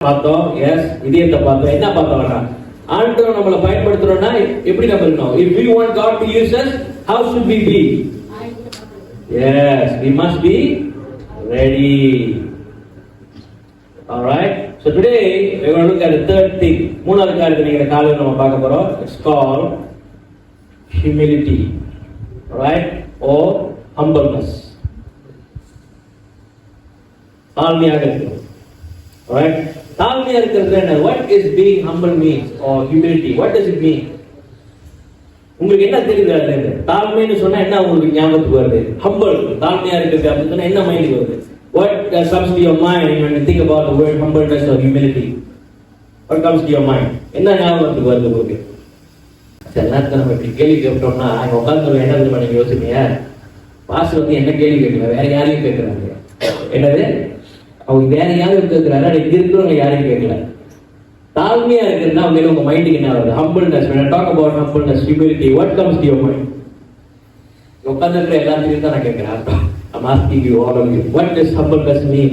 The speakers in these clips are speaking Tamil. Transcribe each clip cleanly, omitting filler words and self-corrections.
பார்த்தோம். எஸ், இதயத்தை பார்த்தோம். என்ன பார்த்தோம்னா, ஆண்டவர் நம்மளை பயன்படுத்துறோம்னா எப்படி நம்ம இருக்கணும்? If we want God to use us, how should we be? Yes, we must be ready. Alright, so today we are going to look at the third thing. மூணாவது காரியத்தை நீங்க காலையில நம்ம பார்க்க போறோம். It's called humility. Alright, or humbleness. தாழ்மையாக இருக்கிறது. Alright, தாழ்மையாக இருக்கிறது என்ன? What is being humble means, or humility? What does it mean? உங்களுக்கு என்ன தெரியுது அதுல? தாழ்மைன்னு சொன்னா என்ன உங்களுக்கு ஞாபகத்துக்கு வருது? Humble, தாழ்மையா இருக்கிறது அப்படின்னு சொன்னா என்ன மைண்டுக்கு வருது? What comes to your mind when you think about the word humbleness or humility? What comes to your mind? என்ன ஞாபகத்துக்கு வருது உங்களுக்கு? சில நேரத்தில் நம்ம இப்படி கேள்வி கேட்டோம்னா அங்கே உட்காந்து என்ன பண்ணி நீங்க யோசிப்பீங்க, பாஸ்டர் வந்து என்ன கேள்வி கேட்கல, வேற யாரையும் கேட்கிறாங்க. என்னது, அவங்க வேற யாரும் கேட்கிறாரு, இங்க இருக்கிறவங்க யாரையும் கேட்கல. தாழ்மையா இருக்குன்னா அவங்க உங்க மைண்டுக்கு என்ன வருது? Humbleness. When I talk about humbleness, humility, what comes to your mind? உட்கார்ந்து இருக்கிற எல்லாத்தையும் தான் நான் கேட்கிறேன். I'm asking you, all of you, what does humbleness mean?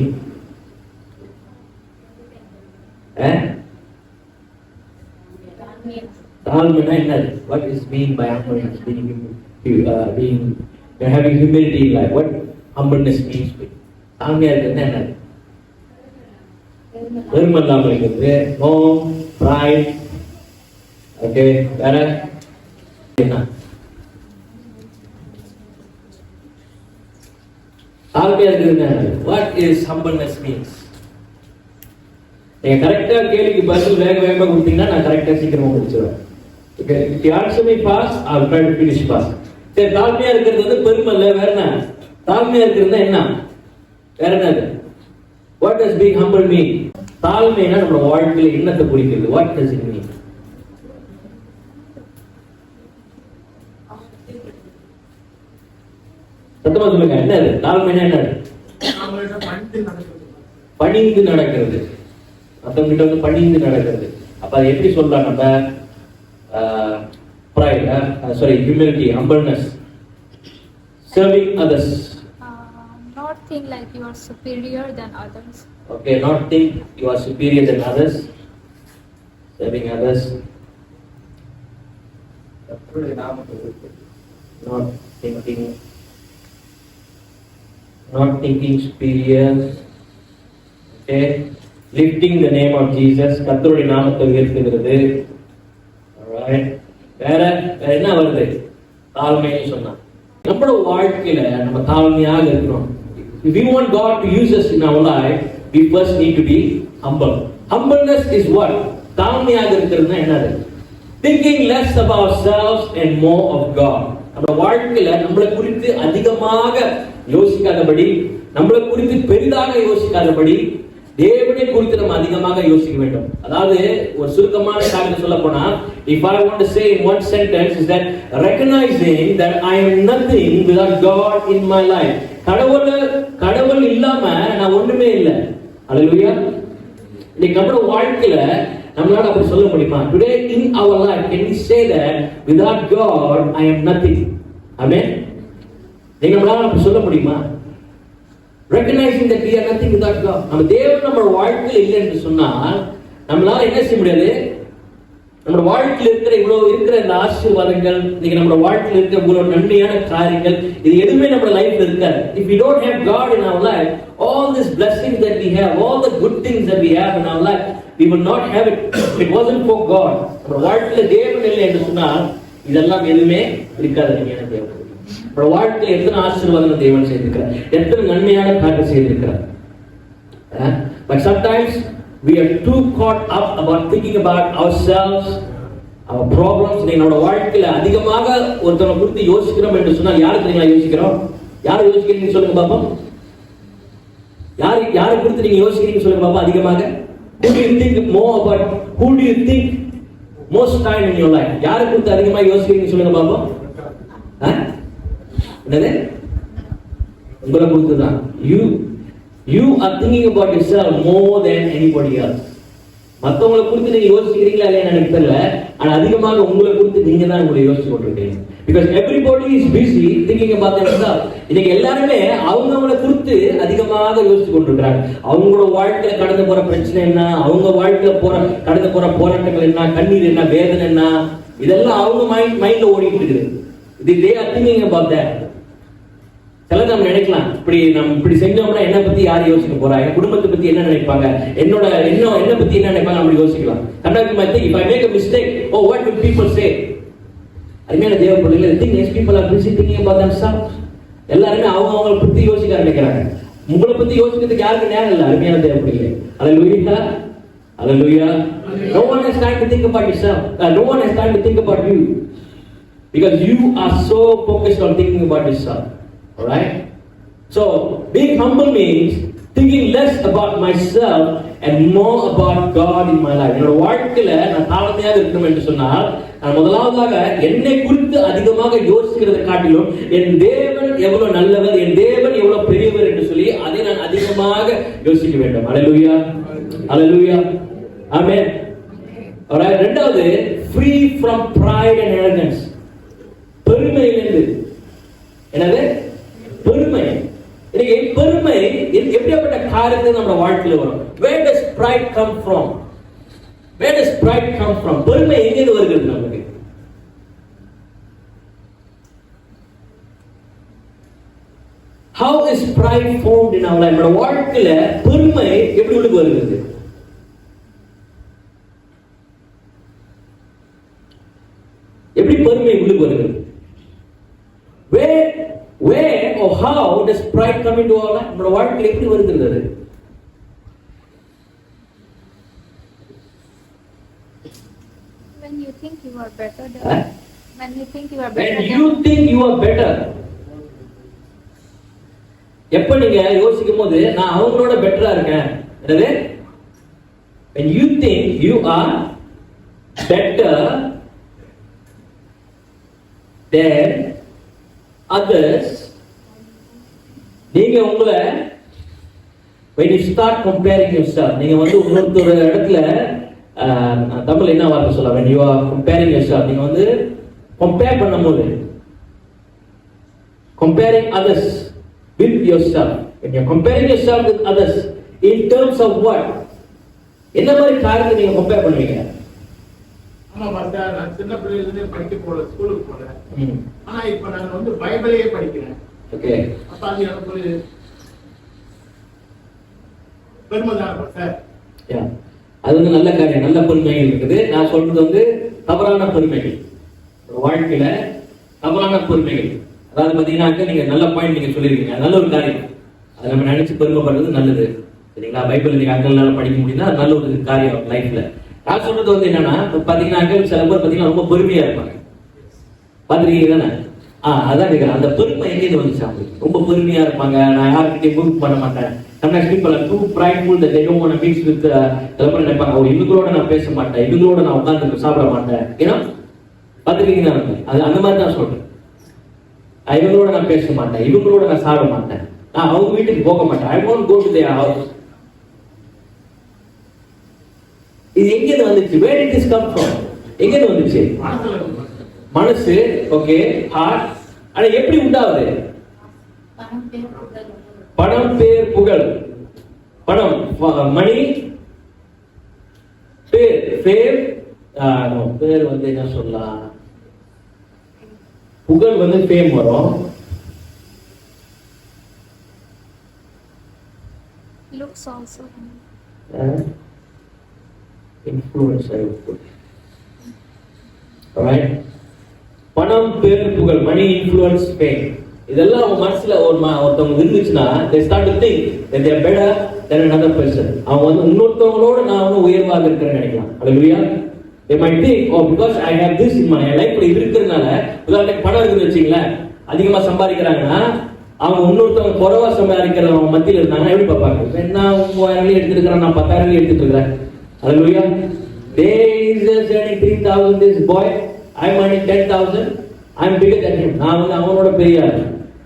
தாழ்மைனா என்னது? What is mean by humbleness? Being having humility in life. What humbleness means? தாழ்மையா இருக்கிறது என்னது? பெருமல்லாம இருக்கிறது, நோ pride. ஓகே, வேற என்ன? தாழ்மையா இருக்கிறது என்ன? What is humbleness means? நீங்க கரெக்டா கேள்விக்கு பதில் வேக வேகமா கொடுத்தீங்கன்னா நான் கரெக்டா சீக்கிரமா முடிச்சிடுவேன். Okay, if you answer me fast, I will try to finish fast. சரி, தாழ்மையா இருக்கிறது வந்து பெருமை இல்ல, வேற என்ன? தாழ்மையா இருக்கிறது என்ன? வேற என்னது? What does being humble mean? தாழ்மைனா நம்ம வாழ்க்கையில என்னத்தை குறிக்கிறது? What does it mean? சத்தமா சொல்லுங்க, என்னது தாழ்மைனா? என்னது? பணிந்து நடக்கிறது, மற்றவங்கிட்ட வந்து பணிந்து நடக்கிறது. அப்ப அதை எப்படி சொல்லலாம் நம்ம? pride, sorry, humility, humbleness, serving others. Not think like you are superior than others. Okay, not think you are superior than others, serving others, not thinking superior. Okay, lifting the name of Jesus, கர்த்தருடைய நாமத்தை உயர்த்துகிறது. Alright, வேற என்ன வருது? தாழ்மைன்னு சொன்னா நம்மளோட வாழ்க்கையில நம்ம தாழ்மையாக இருக்கணும். If we want God to use us in our life, we first need to be humble. Humbleness is what? தாழ்மையாக இருக்கிறதுனா என்னது? Thinking less of ourselves and more of God. நம்ம வாழ்க்கையில நம்மளை குறித்து அதிகமாக யோசிக்காதபடி, நம்மளை குறித்து பெரிதாக யோசிக்காதபடி, தேவனை குறித்து நம்ம அதிகமாக யோசிக்க வேண்டும். அதாவது ஒரு சுருக்கமான காரியத்தை சொல்ல போனா, if I want to say in one sentence is that recognizing that I am nothing without God in my life. கடவுள் இல்லாம நான் ஒண்ணுமே இல்லை. ஹல்லேலூயா. இன்னைக்கு நம்ம வாழ்க்கையில நம்மளால அப்படி சொல்ல முடியுமா? Today in our life can we say that without God I am nothing? ஆமென். நீங்க நம்மளால அப்படி சொல்ல முடியுமா? Recognizing that we are nothing without God. நம்ம தேவன் நம்ம வாழ்க்கையில இல்லை என்று சொன்னால் நம்மளால என்ன செய்ய முடியாது? நம்ம வாழ்க்கையில இருக்கிற இவ்வளவு இருக்கிற இந்த ஆசீர்வாதங்கள், நீங்க நம்ம வாழ்க்கையில இருக்கிற இவ்வளவு நன்மையான காரியங்கள், இது எதுவுமே நம்ம லைஃப்ல இருக்காது. If we don't have God in our life, all these blessings that we have, all the good things that we have in our life, we will not have it. It wasn't for God. நம்ம வாழ்க்கையில தேவன் இல்லை என்று சொன்னால் இதெல்லாம் எதுவுமே இருக்காது. நீங்க என்ன தேவன் நம்ம வாழ்க்கையில எத்தனை ஆசீர்வாதங்கள் தேவன் செய்திருக்கிறார், எத்தனை நன்மையான காரியம் செய்திருக்கிறார். But sometimes we are too caught up about thinking about ourselves, our problems. நம்மளோட வாழ்க்கையில அதிகமாக ஒருத்தரை குறித்து யோசிக்கிறோம் என்று சொன்னால் யாரை தெரியுமா யோசிக்கிறோம்? யாரை யோசிக்கிறீங்க சொல்லுங்க பாப்போம். யாரை குறித்து நீங்க யோசிக்கிறீங்க சொல்லுங்க பாப்போம் அதிகமாக? Who do you think more about? Who do you think most time in your life? யாரை குறித்து அதிகமாக யோசிக்கிறீங்க சொல்லுங்க பாப்போம். என்னது? உங்களை குறித்து தான். You are thinking about yourself more than anybody else. மற்றவங்களை குறித்து நீங்க யோசிக்கிறீங்களா இல்லையா எனக்கு தெரியல, ஆனா அதிகமாக உங்களை குறித்து நீங்க தான் உங்களை யோசிச்சு கொண்டிருக்கீங்க. Because everybody is busy thinking about themselves. இன்னைக்கு எல்லாருமே அவங்கள குறித்து அதிகமாக யோசிச்சு கொண்டிருக்கிறாங்க. அவங்களோட வாழ்க்கையில கடந்து போற பிரச்சனை என்ன, அவங்க வாழ்க்கையில கடந்து போற போராட்டங்கள் என்ன, கண்ணீர் என்ன, வேதனை என்ன, இதெல்லாம் அவங்க மைண்ட்ல ஓடிட்டு இருக்குது. They are thinking about that. சில நம்ம நினைக்கலாம், இப்படி செஞ்சோம்னா என்ன பத்தி யார் யோசிக்க போறாங்க, குடும்பத்தை பத்தி என்ன நினைப்பாங்க, என்ன பத்தி என்ன நினைப்பாங்க, அப்படி யோசிக்கலாம். கண்டாக்கு மாதிரி if I make a mistake, oh what will people say? அருமையான தேவ பிள்ளைகளே, think next people are busy thinking about themselves. எல்லாருமே அவங்கள பத்தி யோசிக்க நினைக்கிறாங்க. உங்களை பத்தி யோசிக்கிறதுக்கு யாருக்கு நேரம் இல்லை. அருமையான தேவ பிள்ளைகளே, ஹalleluya, hallelujah. No one has time to think about yourself. No one has time to think about you, because you are so focused on thinking about yourself. All right? So being humble means thinking less about myself and more about God in my life. என்னோட வாழ்க்கையில நான் தாழ்மையாக இருக்கணும் என்று சொன்னால், நான் முதலாவதாக என்னை குறித்து அதிகமாக யோசிக்கிறதை காட்டிலும் என் தேவன் எவ்வளவு நல்லவர், என் தேவன் எவ்வளவு பெரியவர் என்று சொல்லி அதை நான் அதிகமாக யோசிக்க வேண்டும். ஹalleluya, hallelujah, amen. alright. இரண்டாவது, free from pride and arrogance. பெருமையிலிருந்து. என்னது? பெருமை. இன்னைக்கு பெருமை எப்படிப்பட்ட காரியத்தை நம்ம வாழ்க்கையில வரும்? Where does pride come from? Where does pride come from? பெருமை எங்கிருந்து வருகிறது நமக்கு? How is pride formed in our life? நம்ம வாழ்க்கையில பெருமை எப்படி உள்ளுக்கு வருகிறது? எப்படி பெருமை உள்ளுக்கு வருகிறது? Where or how does pride come into our life? நம்ம வாழ்க்கையில எப்படி வருகிறது? When you think you are better than when you think you are better. When you think you are better. எப்ப நீங்க யோசிக்கும் போது நான் அவங்களோட பெட்டரா இருக்கேன். என்னது? When you think you are better than others, நீங்க உங்களை when you start comparing yourself, நீங்க வந்து இன்னொரு இடத்துல தமிழ் என்ன வார்த்தை சொல்லலாம், when you are comparing yourself, நீங்க வந்து compare பண்ணும்போது, comparing others with yourself, when you are comparing yourself with others in terms of what, என்ன மாதிரி காரியத்தை நீங்க compare பண்ணுவீங்க? ஆமா பார்த்தா, நான் சின்ன பிள்ளையிலிருந்தே படிக்க போல ஸ்கூலுக்கு போறேன். ஆனா இப்ப நான் வந்து பைபிளையே படிக்கிறேன். ஓகே, அப்ப அது எனக்கு ஒரு பெருமைதான் சார். அது வந்து நல்ல காரியம், நல்ல பெருமைகள் இருக்குது. நான் சொல்றது வந்து தவறான பெருமைகள், வாழ்க்கையில தவறான பெருமைகள். அதாவது பாத்தீங்கன்னா, நீங்க நல்ல பாயிண்ட் நீங்க சொல்லிருக்கீங்க, நல்ல ஒரு காரியம். அதை நம்ம நினைச்சு பெருமைப்படுறது நல்லது, சரிங்களா? பைபிள் நீங்க அங்கெல்லாம் படிக்க முடியும்னா அது நல்ல ஒரு காரியம் லைஃப்ல. நான் சொல்றது வந்து என்னன்னா, பாத்தீங்கன்னா சில பேர் பாத்தீங்கன்னா ரொம்ப பெருமையா இருப்பாங்க, பாத்துருக்கீங்க தானே? அதான் கேட்கிறேன், அந்த பெருமை எங்கேயிருந்து வந்துச்சு அவங்களுக்கு? ரொம்ப பெருமையா இருப்பாங்க, நான் யாருக்கிட்டையும் மூவ் பண்ண மாட்டேன். Sometimes people are too prideful that they don't want to mix with நினைப்பாங்க, இவங்களோட நான் பேச மாட்டேன், இவங்களோட நான் உட்கார்ந்து சாப்பிட மாட்டேன். ஏன்னா பாத்துருக்கீங்க, அது அந்த மாதிரி தான் சொல்றேன். இவங்களோட நான் பேச மாட்டேன், இவங்களோட நான் சாப்பிட மாட்டேன், நான் அவங்க வீட்டுக்கு போக மாட்டேன். I won't go to their house. இது எங்கிருந்து வந்துச்சு? Where did this come from? எங்கிருந்து வந்துச்சு? மனசு. Okay, heart. ஆனா எப்படி உண்டாவது? பணம், பேர், புகழ். பணம், மணி, பேர், ஃபேம். பேர் வந்து என்ன சொல்லலாம், புகழ் வந்து ஃபேம் வரும். Looks also. Influence, I would put. Alright? பணம், பேர், புகழ், மணி, இன்ஃப்ளூயன்ஸ், ஃபேம். இதெல்லாம் அவங்க மனசுல ஒருத்தவங்க இருந்துச்சுன்னா, they start to think that they are better than another person. அவங்க வந்து இன்னொருத்தவங்களோட நான் வந்து உயர்வாக இருக்கிறேன்னு நினைக்கலாம். ஹalleluya. They might think, oh, because I have this in my life, இது இருக்கிறதுனால, உதாரணத்துக்கு பணம் இருக்குன்னு வச்சுங்களேன், அதிகமா சம்பாதிக்கிறாங்கன்னா, அவங்க இன்னொருத்தவங்க குறைவா சம்பாதிக்கிறவங்க மத்தியில் இருந்தாங்கன்னா எப்படி பார்ப்பாங்க? நான் 3000 எடுத்துருக்கிறேன், நான் 10,000 எடுத்துட்டு இருக்கிறேன். Hallelujah. There is earning 3,000, this boy, I'm earning 10,000, I'm bigger than him. நான் வந்து அவனோட பெரிய ஆளு.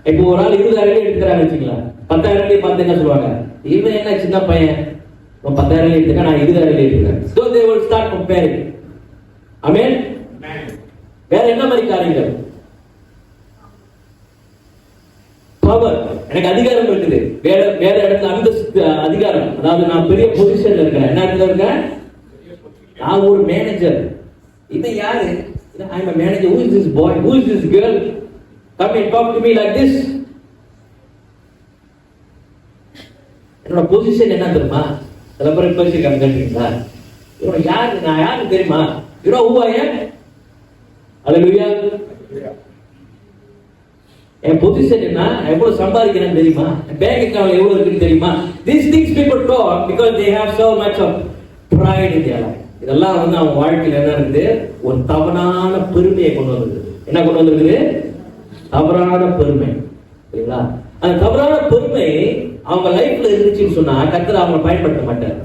இப்போ ஒரு ஆள் 20,000 எடுத்துக்கிறான்னு வச்சுக்கலாம், 10,000 பார்த்து என்ன சொல்லுவாங்க, இவன் என்ன சின்ன பையன், 10,000 எடுத்துக்க, நான் 20,000 எடுத்துக்கிறேன். So they will start comparing. Amen. வேற என்ன மாதிரி காரியங்கள்? பவர், எனக்கு அதிகாரம் இருக்குது, வேற வேற இடத்துல அந்தஸ்து அதிகாரம், அதாவது நான் பெரிய பொசிஷன்ல இருக்கேன். என்ன இடத்துல இருக்கேன்? நான் ஒரு மேனேஜர். இது யாரு? I am a manager. Who is this boy? Who is this girl? Come and talk to me like this. என்னோட பொசிஷன் என்ன தெரியுமா? சில பேர் பேசிருக்காங்க கேட்டீங்களா? இவன் யாரு? நான் யாரு தெரியுமா? You know who I am? Hallelujah. N position என்ன? எவ்வளவு சம்பாதிக்கிறேன்னு தெரியுமா? பேங்க் அக்கவுண்ட்ல எவ்வளவு இருக்குன்னு தெரியுமா? These things people talk because they have so much of pride in their life. இதெல்லாம் வந்து அவங்க வாழ்க்கையில என்ன இருக்குது? ஒரு தவறான பெருமையை கொண்டு வந்திருக்கு. என்ன கொண்டு வந்திருக்குது? தவறான பெருமை. சரிங்களா? அந்த தவறான பெருமை அவங்க லைஃப்ல இருந்துச்சுன்னு சொன்னா கர்த்தர் அவங்க பயன்படுத்த மாட்டார்.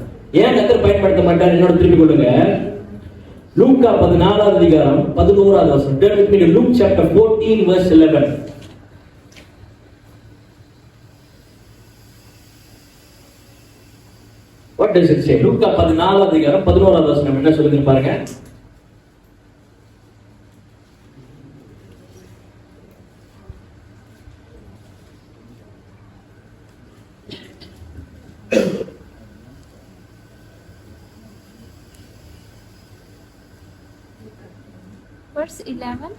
ஏன் கர்த்தர் பயன்படுத்த மாட்டார்? என்னோட திருப்பி கொடுங்க. லூக்கா 14வது அதிகாரம் 11வது வசனம். Turn with me to Luke chapter 14 verse 11. What does it say? லூக்கா 14வது அதிகாரம் 11வது வசனம் என்ன சொல்லுதுன்னு பாருங்க. Verse 11.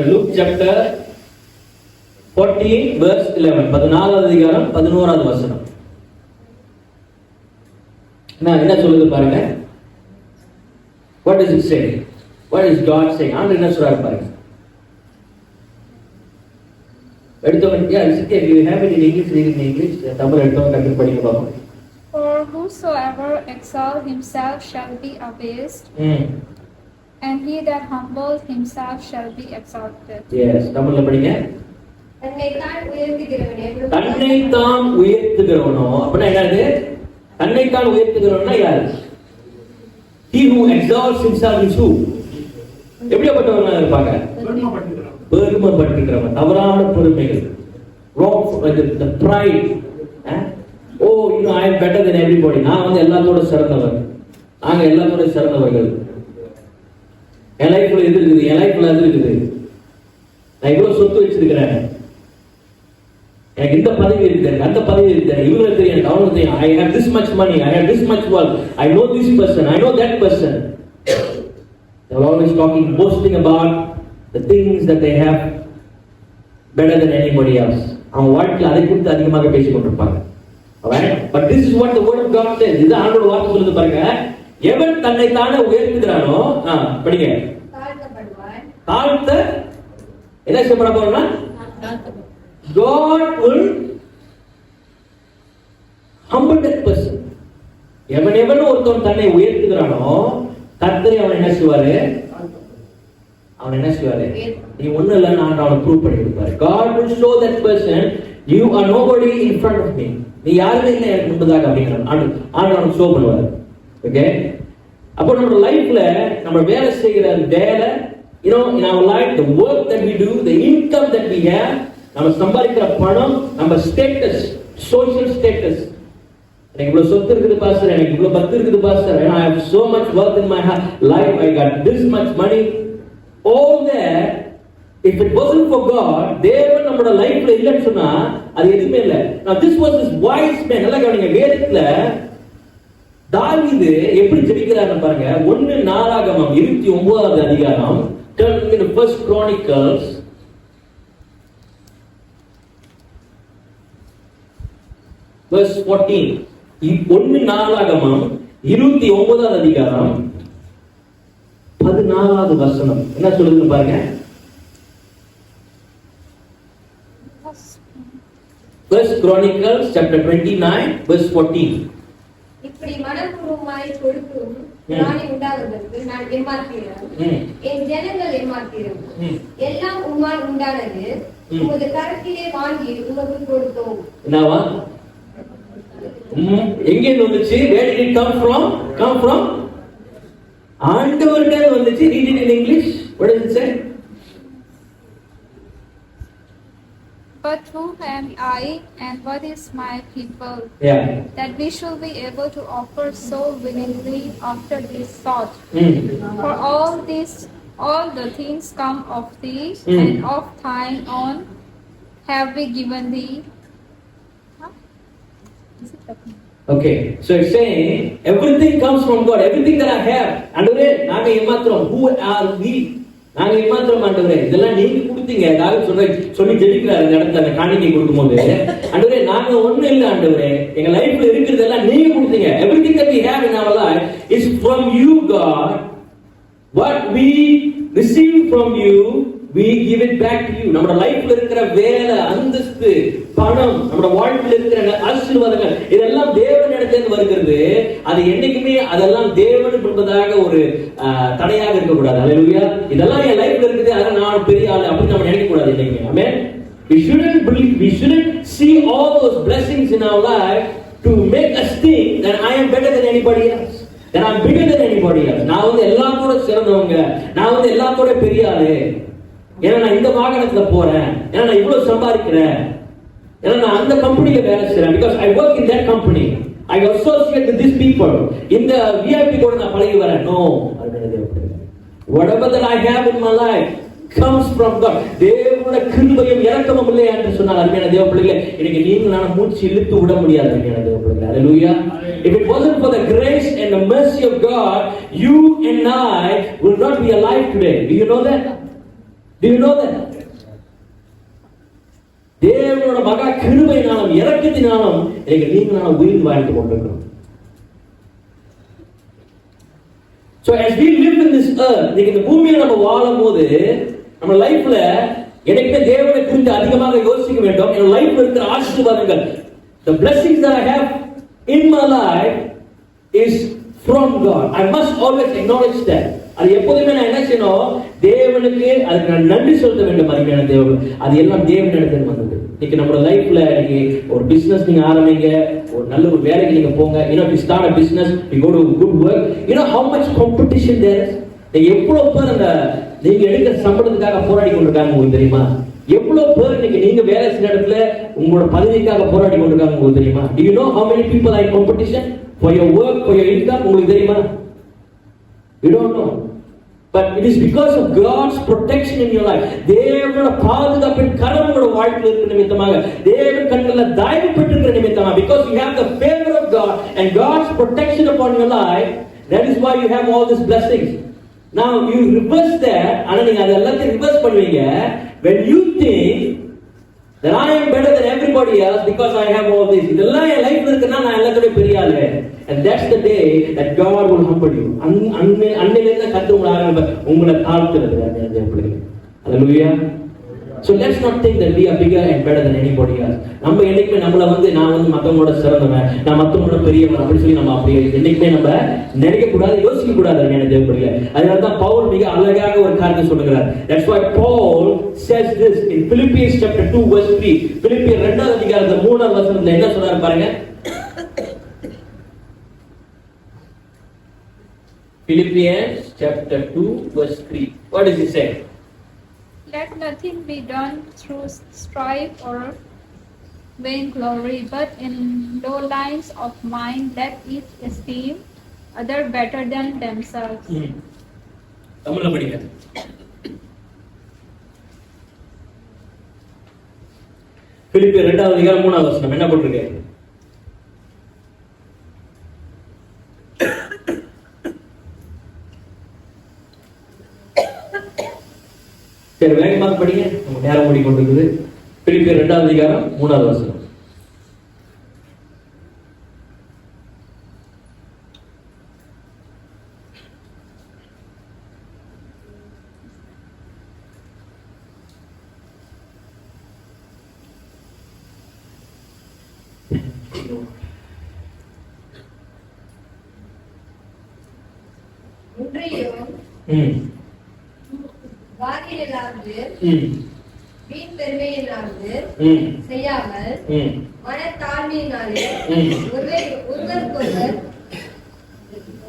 Luke chapter 14 verse 11. 14வது அதிகாரம் 11வது வசனம். என்ன சொல்லுது பாருங்க. What does it say? What is God saying? ஆண்டவர் என்ன சொல்றாரு பாருங்க. எடுத்தவங்க if you have it in English, read it in English. Tamil எடுத்தவங்க கற்று படிங்க பாப்போம். For whosoever exalts himself shall be abased, and he that humbles himself shall be exalted. Yes, தமிழ்ல படிங்க. தன்னைத்தான் உயர்த்துகிறவனோ அப்படின்னா என்னது? தன்னைத்தான் உயர்த்துகிறவனா யாரு? He who exalts himself is who? எப்படிப்பட்டவனா இருப்பாங்க? பெருமைப்பட்டிருக்கிறவன். தவறான பெருமைகள், wrong, the pride. Oh, you know, I am better than everybody. நான் வந்து எல்லாத்தோட சிறந்தவன், நாங்க எல்லாத்தோட சிறந்தவர்கள். என் லைஃப்ல எது இருக்குது? என் லைஃப்ல அது இருக்குது. நான் இவ்வளவு சொத்து வச்சிருக்கிறேன், எனக்கு இந்த பதவி இருக்கு, அந்த பதவி இருக்கு, இவங்க தெரியும், அவனுக்கு தெரியும். I have this much money, I have this much wealth, I know this person, I know that person. They are always talking, boasting about the things that they have better than anybody else. அவங்க வாழ்க்கையில் அதை குறித்து அதிகமாக பேசிக் கொண்டிருப்பாங்க. Alright? But this is what the word of God says. இது ஆண்டோட வார்த்தை சொல்லுது பாருங்க. எவன் தன்னை தானே உயர்த்துகிறானோ, படிங்க, தாழ்த்த என்ன செய்யப்பட போறோம்னா, God will humble that person. எவன் ஒருத்தன் தன்னை உயர்த்துகிறானோ கர்த்தர் அவன் என்ன செய்வாரு? அவன் என்ன செய்வாரு? நீ ஒண்ணு இல்ல, நான் அவனை ப்ரூவ் பண்ணி கொடுப்பாரு. God will show that person you are nobody in front of me. நீ யாருமே இல்லை எனக்கு முன்பதாக அப்படிங்கிற அவனுக்கு ஷோ பண்ணுவாரு. ஓகே, அப்போ நம்ம லைஃப்ல நம்ம வேலை செய்கிற வேலை, you know, in our life, the work that we do, the income that we have, நம்ம சம்பாதிக்கிற பணம், நம்ம ஸ்டேட்டஸ், சோஷியல் ஸ்டேட்டஸ். எனக்கு இவ்வளவு சொத்து இருக்குது பாஸ்டர், எனக்கு இவ்வளவு பத்து இருக்குது pastor, I have so much wealth in my life, I got this much money. All that, if it wasn't for God, தேவன் நம்மளோட லைஃப்ல இல்லைன்னு சொன்னா அது எதுவுமே இல்லை. Now this was this wise man. நல்லா கவனிங்க, வேதத்துல தாவீது எப்படி ஜெபிக்கிறாருன்னு பாருங்க. 1 நாளாகமம் 29வது அதிகாரம். Turn to 1 Chronicles verse 14. 1 நாளாகமம் 29வது அதிகாரம் 14வது வசனம் என்ன சொல்லுதுன்னு பாருங்க. First Chronicles chapter 29 verse 14. இப்படி மனப்பூர்வமாய் கொடுக்கும் ராணி உண்டாவதற்கு நான் ஏமாற்றுகிறேன், என் ஜனங்கள் ஏமாற்றுகிறேன். எல்லாம் உம்மால் உண்டானது, உமது கரத்திலே வாங்கி உமக்கு கொடுத்தோம். என்னவா? எங்க வந்துச்சு? Where did it come from? Come from ஆண்டவர்கிட்ட வந்துச்சு. Read it in English. What does it say? But who am I and what is my people, Yeah. that we should be able to offer so willingly after this thought? For all the things come of thee, and of thine own have we given thee. Huh? Is it okay? Okay, so it's saying everything comes from God. Everything that I have, ஆண்டவரே நாங்க ஏமாத்துறோம். Who are we? நாங்க ஏமாத்துறோம் ஆண்டவரே. இதெல்லாம் நீங்க கொடுத்தீங்க. சொல்லி ஜெபிக்கிறாரு இந்த இடத்துல அந்த காணிக்கை கொடுக்கும்போது, ஆண்டவரே நாங்க ஒண்ணும் இல்ல ஆண்டவரே, எங்க லைஃப்ல இருக்கிறதெல்லாம் நீங்க கொடுத்தீங்க. Everything that we have in our life is from you, God. What we receive from you, we give it back to you. நம்ம லைஃப்ல இருக்கிற வேலை, அந்தஸ்து, பணம், நம்ம வாழ்க்கையில இருக்கிற ஆசீர்வாதங்கள் இதெல்லாம் தேவனிடத்திலிருந்து வருகிறது. அது என்னைக்குமே அதெல்லாம் தேவனுக்கு என்பதாக ஒரு தடையாக இருக்க கூடாது. ஹல்லேலூயா. இதெல்லாம் என் லைஃப்ல இருக்குது, அதனால நான் பெரிய ஆளு அப்படி நம்ம நினைக்க கூடாது என்னைக்குமே. ஆமென். We shouldn't see all those blessings in our life to make us think that I am better than anybody else. That I am bigger than anybody else. நான் வந்து எல்லாத்தோட சிறந்தவங்க, நான் வந்து எல்லாத்தோட பெரிய ஆளு, ஏன்னா நான் இந்த வாகனத்துல போறேன், ஏன்னா நான் இவ்வளவு சம்பாதிக்கிறேன், ஏன்னா நான் அந்த கம்பெனில வேலை செய்றேன், because I work in that company, I associate with these people, இந்த VIP கூட நான் பழகி வரேன். No, whatever that I have in my life comes from God. தேவனுடைய கிருபையும் இரக்கமும் இல்லை என்று சொன்னால் அருமையான தேவ பிள்ளைகளே, இன்னைக்கு நீங்க நான் மூச்சு இழுத்து விட முடியாது அருமையான தேவ பிள்ளைகளே. Hallelujah. If it wasn't for the grace and the mercy of God, you and I will not be alive today. Do you know that? Do you know that? தேவனோட மகா கிருபையினாலும் இரக்கத்தினாலும் இன்னைக்கு நீங்க நான் உயிர் வாழ்ந்து கொண்டிருக்கிறோம். So as we live in this earth, இன்னைக்கு இந்த பூமியில நம்ம வாழும்போது நம்ம லைஃப்ல எனக்குமே தேவனை குறித்து அதிகமாக யோசிக்க வேண்டும். என் லைஃப்ல இருக்கிற ஆசீர்வாதங்கள், the blessings that I have in my life is from God. I must always acknowledge that. அது எப்போதுமே நான் என்ன செய்யணும், தேவனுக்கு அதுக்கு நான் நன்றி சொல்ல வேண்டும். அருமையான தேவன், அது எல்லாம் தேவனிடத்தில் வந்தது. இன்னைக்கு நம்ம லைஃப்ல இன்னைக்கு ஒரு பிசினஸ் நீங்க ஆரம்பிங்க, ஒரு நல்ல ஒரு வேலைக்கு நீங்க போங்க. you start a business, you go to good work, how much competition there is. எவ்வளவு பேர் அந்த நீங்க எடுக்கிற சம்பளத்துக்காக போராடி கொண்டிருக்காங்க உங்களுக்கு தெரியுமா? எவ்வளவு பேர் இன்னைக்கு நீங்க வேலை செய்யற இடத்துல உங்களோட பதவிக்காக போராடி கொண்டிருக்காங்க உங்களுக்கு தெரியுமா? Do you know how many people are in competition for your work, for your income? உங்களுக்கு தெரியுமா? You don't know. But it is because of God's protection in your life. தேவனோட பாதுகாப்பின் கரம் உங்களோட வாழ்க்கையில் இருக்கிற நிமித்தமாக, தேவன் கண்களில் தயவு பெற்றிருக்கிற நிமித்தமாக, because you have the favor of God and God's protection upon your life, that is why you have all these blessings. Now you reverse that, ஆனா நீங்க அதெல்லாம் ரிவர்ஸ் பண்ணுவீங்க when you think that I am better than everybody else because I have all this. இதெல்லாம் என் லைஃப்ல இருக்குன்னா நான் எல்லாத்தோட பெரிய ஆளு. And that's the day that God will humble you. அன்னையிலிருந்து கர்த்தர் உங்களை தாழ்த்துறது. Hallelujah. So let's not think that we are bigger and better than anybody else. நம்ம என்னைக்குமே நம்மள நான் மத்தவங்களோட சிறந்தவன், நான் மத்தவங்களோட பெரியவன் அப்படி சொல்லி நம்ம அப்படியே என்னைக்குமே நம்ம நினைக்க கூடாது, யோசிக்க கூடாது. தேவப்பிள்ளைகளே, அதனால தான் பவுல் மிக அழகாக ஒரு காரியத்தை சொல்லுகிறார். That's why Paul says this in Philippians chapter 2 verse 3. பிலிப்பியர் 2வது அதிகாரத்துல 3வது வசனத்துல என்ன சொல்றாரு பாருங்க. Philippians chapter 2 verse 3. What does he say? Let nothing be done through strife or vainglory, but in low lines of mind let each esteem other better than themselves. தமிழ்ல படிங்க. பிலிப்பியர் 2வது அதிகாரம் 3வது வசனம் என்ன போட்டிருக்கு? சரி, வேகமாக படிங்க, நம்ம நேரம் ஓடிக்கொண்டிருக்குது. பிலிப்பியர் 2வது அதிகாரம் 3வது வசனம். வாக்கிலாவது வீண் பெருமையினாவது செய்யாமல் மனத்தாழ்மையினாலே ஒருவருக்கொருவர்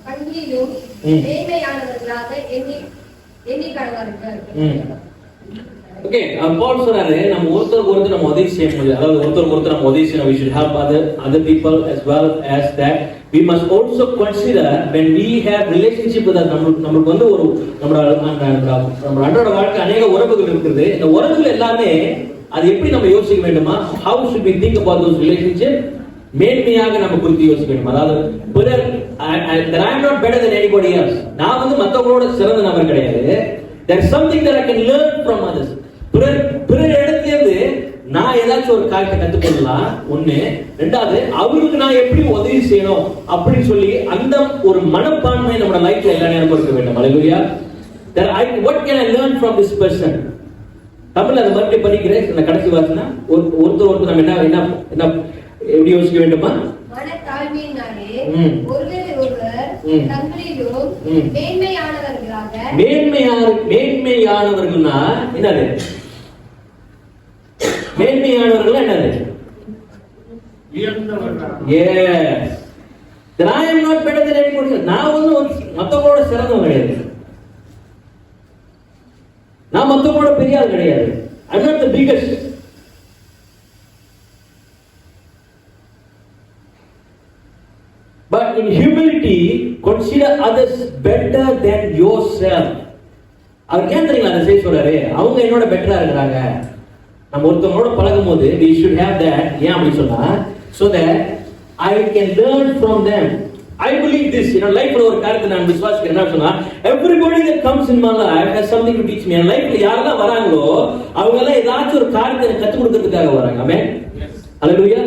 பங்கிலும் மேன்மையானவர்களாக எண்ணி கடவார்கள். ஓகே, பால் சொல்றாரு நம்ம ஒருத்தருக்கு நம்ம உதவி செய்ய முடியாது. அதாவது ஒருத்தருக்கு நம்ம உதவி செய்யணும். We should help other people as well as that. We must also consider when we have relationship with நமக்கு வந்து ஒரு நம்ம அன்றாட வாழ்க்கை அநேக உறவுகள் இருக்குது. இந்த உறவுகள் எல்லாமே அது எப்படி நம்ம யோசிக்க வேண்டுமா? How should we think about those relationship? மேன்மையாக நம்ம குறித்து யோசிக்க வேண்டும். அதாவது பிறர் that I am not better than anybody else. நான் வந்து மத்தவங்களோட சிறந்த நபர் கிடையாது. There is something that I can learn from others. பிறர் இடத்திலிருந்து நான் ஏதாச்சும் ஒரு காரியத்தை கத்துக்கொள்ளலாம். ஒண்ணு. ரெண்டாவது, அவருக்கு நான் எப்படி உதவி செய்யணும் அப்படின்னு சொல்லி அந்த ஒரு மனப்பான்மை நம்ம லைஃப்ல எல்லா நேரமும் இருக்க வேண்டும். ஹல்லேலூயா. What can I learn from this person? தமிழ்ல அந்த மாதிரி படிக்கிறேன். இந்த கடைசி வாசனா ஒருத்தர் நம்ம என்ன எப்படி யோசிக்க வேண்டுமா? மனத்தாழ்மையினாலே ஒருவரை ஒருவர் தங்களிலும் மேன்மையானவர்கள்னா என்னது? மேன்மையானவர்கள் என்னது? Yes. Then I am not better than anybody else. நான் வந்து மத்தவங்களோட சிறந்தவன் கிடையாது. நான் மத்தவங்களோட பெரிய ஆள் கிடையாது. I'm not the biggest. But in humility, consider others better than yourself. அவர் ஏன் தெரியுங்களா அதை செய்ய சொல்றாரு? அவங்க என்னோட பெட்டரா இருக்கிறாங்க. நம்ம ஒருத்தவங்களோட பழகும் போது we should have that. ஏன் அப்படி சொன்னா, so that I can learn from them. I believe this. லைஃப்ல ஒரு காரியத்தை நான் விசுவாசிக்கிறேன். என்ன சொன்னா, everybody that comes in my life has something to teach me. என் லைஃப்ல யாரெல்லாம் வராங்களோ அவங்க எல்லாம் ஏதாச்சும் ஒரு காரியத்தை கற்றுக் கொடுக்கிறதுக்காக வராங்க. ஆமென். ஹல்லேலூயா.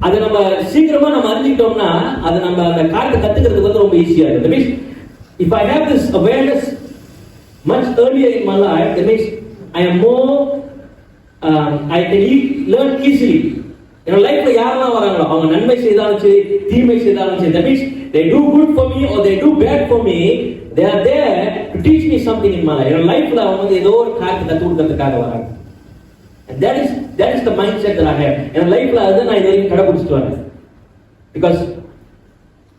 அதை நம்ம சீக்கிரமா நம்ம அறிஞ்சிட்டோம்னா அது நம்ம அந்த காரியத்தை கத்துக்கிறதுக்கு வந்து ரொம்ப ஈஸியா இருக்கு. That means if I have this awareness much earlier in my life, that means I am more I can learn easily. என்னோட லைஃப்ல யாரெல்லாம் வராங்களோ அவங்க நன்மை செய்தாலும் சரி தீமை செய்தாலும் சரி, that means they do good for me or they do bad for me, they are there to teach me something in my life. என்னோட லைஃப்ல அவங்க வந்து ஏதோ ஒரு காரியத்தை கத்து கொடுக்கிறதுக்காக வராங்க. And that is the mindset that I have. In life la adha na idhai kadapidichu varan. Because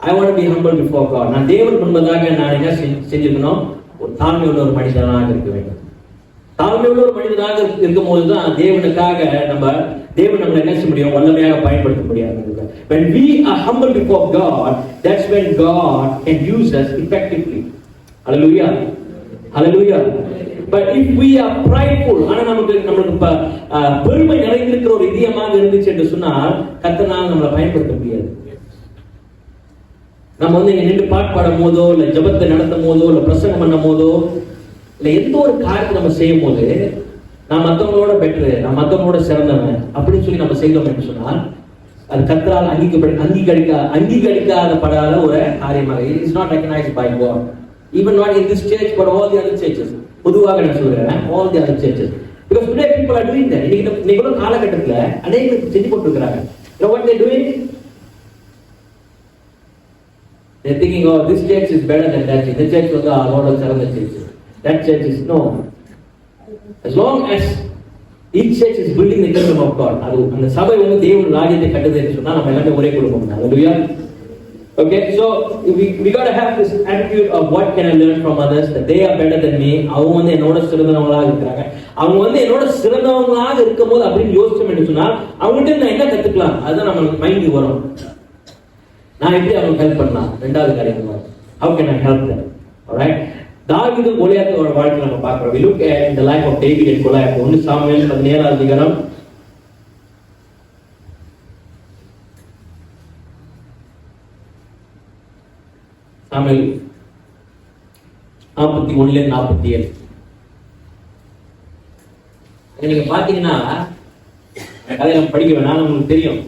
I want to be humble before God. நான் தேவன் முன்பதாக நான் என்ன செஞ்சிருக்கணும்? ஒரு தாழ்மை உள்ள ஒரு மனிதனாக இருக்க வேண்டும். தாழ்மை உள்ள ஒரு மனிதனாக இருக்கும்போது தான் தேவனுக்காக தேவன் நம்மளை என்ன செய்ய முடியும்? வல்லமையாக பயன்படுத்த முடியாது. When we are humble before God, that's when God can use us effectively. Hallelujah. Hallelujah. But if we are prideful, ஆனா நமக்கு பெருமை நிறைந்திருக்கிற ஒரு இதயமாக இருந்துச்சு என்று சொன்னால் கர்த்தரால் நம்மளை பயன்படுத்த முடியாது. நம்ம வந்து இங்க நின்று பாட்டு பாடும் போதோ இல்ல ஜெபத்தை நடத்தும் போதோ இல்ல பிரசங்கம் பண்ணும் போதோ இல்ல எந்த ஒரு காரியத்தை நம்ம செய்யும் போது நான் மத்தவங்களோட பெட்டரு, நான் மத்தவங்களோட சிறந்தவன் அப்படின்னு சொல்லி நம்ம செய்தோம் என்று சொன்னால் அது கர்த்தரால் அங்கீகரிக்காதப்படாத ஒரு காரியமாக. It is not recognized by God. Even not in this church but all the other churches. பொதுவாக நான் சொல்றேன், all the other churches. Because today people are doing that. இன்னைக்கு காலகட்டத்துல அநேகருக்கு செஞ்சு போட்டு இருக்காங்க. You know what they're doing? They're thinking, oh, this church is better than that church. The church was a lot of other churches. That church is no. As long as each church is building the kingdom of God, அந்த சபை வந்து தேவன் ராஜ்யத்தை கட்டுதுன்னு சொன்னா நம்ம எல்லாமே ஒரே குடும்பம் தான். Hallelujah. Okay, so we got to have this attitude of what can I learn from others, that they are better than me. அவங்க வந்து என்னோட சிறந்தவங்களாக இருக்காங்க. அவங்க வந்து என்னோட சிறந்தவங்களாக இருக்கும்போது அப்படின்னு யோசிச்சோம் என்று சொன்னால் அவங்ககிட்ட நான் என்ன கத்துக்கலாம் அதுதான் நம்ம மைண்டுக்கு வரும். நான் எப்படி அவங்களுக்கு ஹெல்ப் பண்ணலாம்? ரெண்டாவது காரியம் வரும். How can I help them? Alright. தாவீது கோலியாத்தோட வாழ்க்கை நம்ம பார்க்கிறோம். We look at the life of David and Goliath. 1 Samuel 17 அதிகாரம் சாமுவேல் 41-47. நீங்க பாத்தீங்கன்னா அதை நம்ம படிக்க வேணாம், உங்களுக்கு தெரியும்.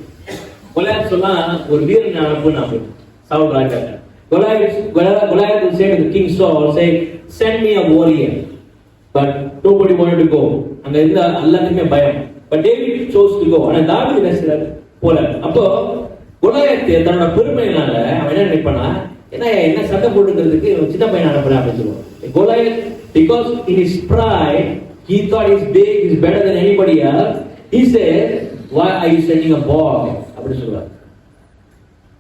கொலையாத் சொன்னா ஒரு வீரன் அனுப்புன்னு அப்படின்னு சவுல் ராஜா. Goliath will say to the king Saul, say, send me a warrior. But nobody wanted to go. அங்க இருந்த எல்லாத்துக்குமே பயம். But David chose to go. ஆனா தாவீது பேசுறாரு போல. அப்போ கொலையாத் தன்னோட பெருமையினால அவன் என்ன நினைப்பானா, என்ன சண்டை போட்டுக்கிறதுக்கு சின்ன பையன் அனுப்புறேன் அப்படின்னு சொல்லுவான். Goliath, because in his pride he thought he's big, he's better than anybody else. He said, why are you sending a boy? அப்படி சொல்லுவார்.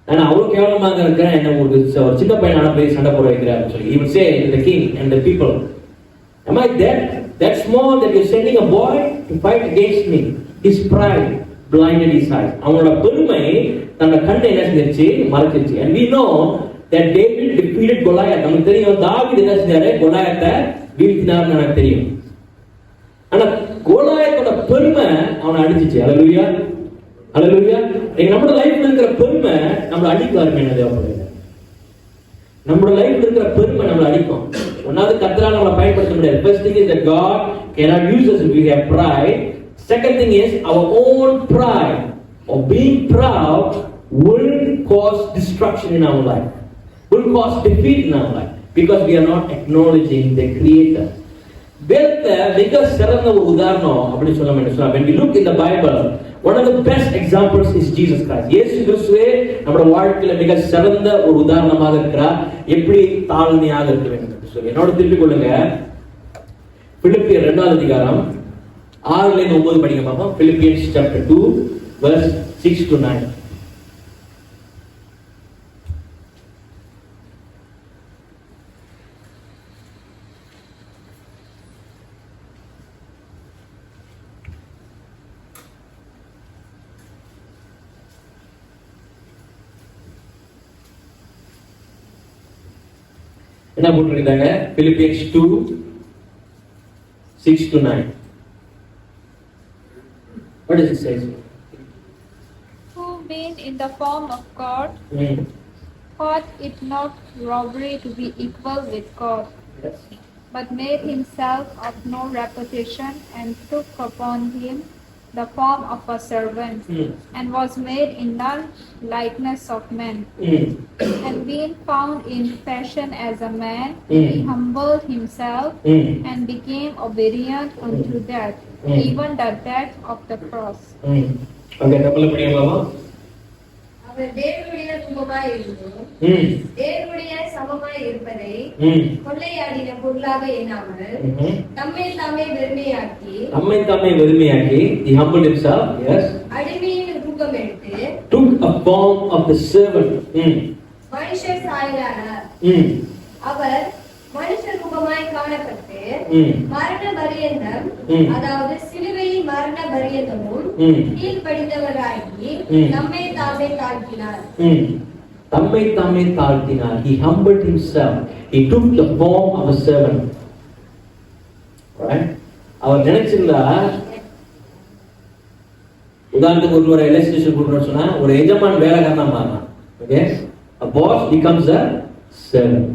நான் அவ்வளவு கேவலமாக இருக்கிறேன், என்ன ஒரு சின்ன பையன் அனுப்பி சண்டை போட வைக்கிறேன் அப்படின்னு சொல்லி. He would say to the king and the people. Am I that small that you're sending a boy to fight against me? His pride blinded his eyes. அவனோட பெருமை தன்னோட கண்ணை என்ன செஞ்சிருச்சு, மறைச்சிருச்சு. And we know that David defeated Goliath. நமக்கு தெரியும் தாவீது என்ன செஞ்சாரு, கோலியாத்தை வீழ்த்தினார்னு எனக்கு தெரியும். ஆனா கோலியாத்தோட பெருமை அவனை அடிச்சிச்சு. ஹல்லேலூயா, ஹல்லேலூயா. நம்மளோட லைஃப்ல இருக்கிற பெருமை நம்மளை அடிக்க ஆரம்பிக்கும். தேவப்படையில நம்மளோட லைஃப்ல இருக்கிற பெருமை நம்மளை அடிக்கும். ஒன்னாவது கர்த்தரால நம்மளை பயன்படுத்த முடியாது. First thing is that God cannot use us if we have pride. Second thing is our own pride or being proud will cause destruction in our life, will cause defeat in our life because we are not acknowledging the Creator. வேதத்தை மிக சிறந்த ஒரு உதாரணம் அப்படி சொல்ல வேண்டும். When we look in the Bible, one of the best examples is Jesus Christ. இயேசு கிறிஸ்துவே நம்முடைய வாழ்க்கையில மிக சிறந்த ஒரு உதாரணமாக இருக்கிறார். எப்படி தாழ்மையாக இருக்க வேண்டும் என்று சொல்லி என்னோட திருப்பிக் கொள்ளுங்க. பிலிப்பியர் 2வது அதிகாரம் 6 ல 9 படிங்க பாப்போம். Philippians chapter 2 verse 6 to 9. என்ன போட்டிருக்காங்க? Philippians 2 6 to 9. What does it say? Who being in the form of God, thought it not robbery to be equal with God, Yes. but made himself of no reputation, and took upon him the form of a servant, and was made in the likeness of men. And being found in fashion as a man, he humbled himself and became obedient unto death, even the death of the cross. Okay, double படிங்க பாப்போம். அவர் தேவனுடைய ரூபமாய் இருந்தும் தேவனுடைய சமமாய் இருப்பதை கொள்ளையாடின பொருளாக எண்ணாமல் தம்மை தாமே வெறுமையாக்கி he humbled himself, yes, அடிமையின் ரூபம் எடுத்து took a form of the servant. மனுஷர் சாயலானார். அவர் மனுஷ ரூபமாய் காணப்பட்டு மரண பரியந்தம், அதாவது சிலுவையின் மரண பரியந்தமும் கீழ்ப்படிந்தவராகி தம்மை தாமே தாழ்த்தினார். He humbled himself. He took the form of a servant. Right? அவர் நினைச்சிருந்தா, உதாரணத்துக்கு ஒரு illustration கொடுக்கணும்னு சொன்னா, ஒரு எஜமான் வேலைக்காரனா மாறலாம். Okay? A boss becomes a servant.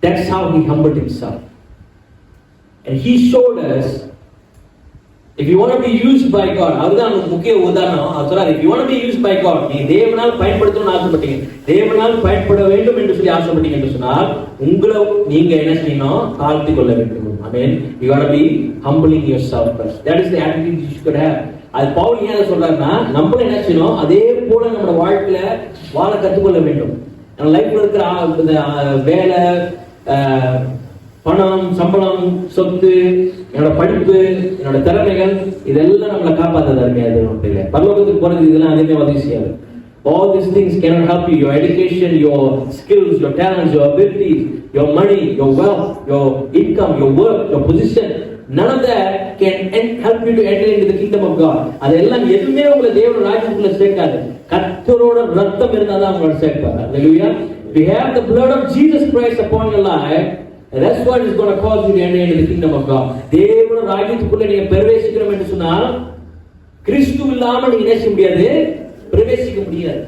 That's how he humbled himself. And he showed us, if you want to be used by God, அதுதான் முக்கிய உதாரணம். அவர் சொல்றார், if you want to be used by God, நீ தேவனால் பயன்படுத்தணும்னு ஆசைப்பட்டீங்க, தேவனால் பயன்பட வேண்டும் என்று சொல்லி ஆசைப்பட்டீங்க என்று சொன்னால், உங்களை நீங்க என்ன செய்யணும்? தாழ்த்திக் கொள்ள வேண்டும். Amen. You got to be humbling yourself first. That is the attitude you should have. அது பவுல் ஏன் சொல்றாருன்னா, நம்மள என்ன செய்யணும்? அதே போல நம்ம வாழ்க்கையில வாழ கற்றுக்கொள்ள வேண்டும். நம்ம லைஃப்ல இருக்கிற வேலை, பணம், சம்பளம், சொத்து, என்னோட படிப்பு, என்னோட திறமைகள், இதெல்லாம் நம்மளை காப்பாற்றாது. பரலோகத்துக்கு போறது இதெல்லாம் அதிகமே உதவி செய்யாது. All these things cannot help you. Your education, your skills, your talents, your abilities, your money, your wealth, your income, your work, your position, none of that can help you to enter into the kingdom of God. அதெல்லாம் எதுவுமே உங்களை தேவனுடைய ராஜ்யத்துக்குள்ள சேர்க்காது. கர்த்தரோட ரத்தம் இருந்தாதான் உங்களை சேர்ப்பார். Hallelujah. We have the blood of Jesus Christ upon your life, and that's what is going to cause you to enter into the kingdom of God. தேவனுடைய ராஜ்யத்துக்குள்ள நீங்க பிரவேசிக்கணும் என்று சொன்னால், கிறிஸ்து இல்லாம நீங்க என்ன செய்ய முடியாது? பிரவேசிக்க முடியாது.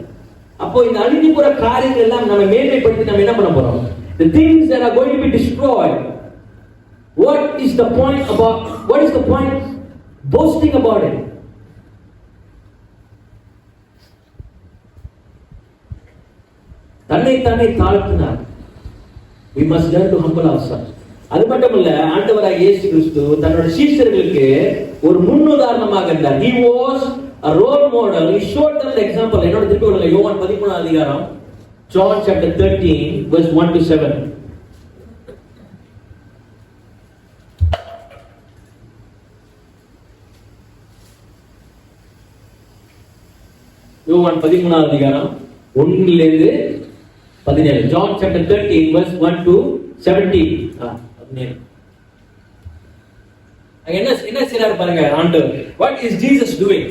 அப்போ இந்த அழிந்து போற காரியங்கள் எல்லாம் நம்ம மேன்மைப்படுத்தி நம்ம என்ன பண்ண போறோம்? The things that are going to be destroyed, what is the point boasting about it? தன்னை தானே தாழ்த்தினார். We must learn to humble ourselves. அது மட்டுமல்ல, ஆண்டவராகிய இயேசு கிறிஸ்து தன்னுடைய சீஷர்களுக்கு ஒரு முன்னுதாரணமாக இருந்தார். He was a role model. He showed them the example. என்னோட திருப்பி சொல்லுங்க, யோவான் 13 அதிகாரம், John chapter 13 verse 1 to 7. யோவான் 13 அதிகாரம் 1 ல இருந்து 17. John chapter 13 verse 1 to 17. 17. என்ன செய்றாரு பாருங்க ஆண்டவர். What is Jesus doing?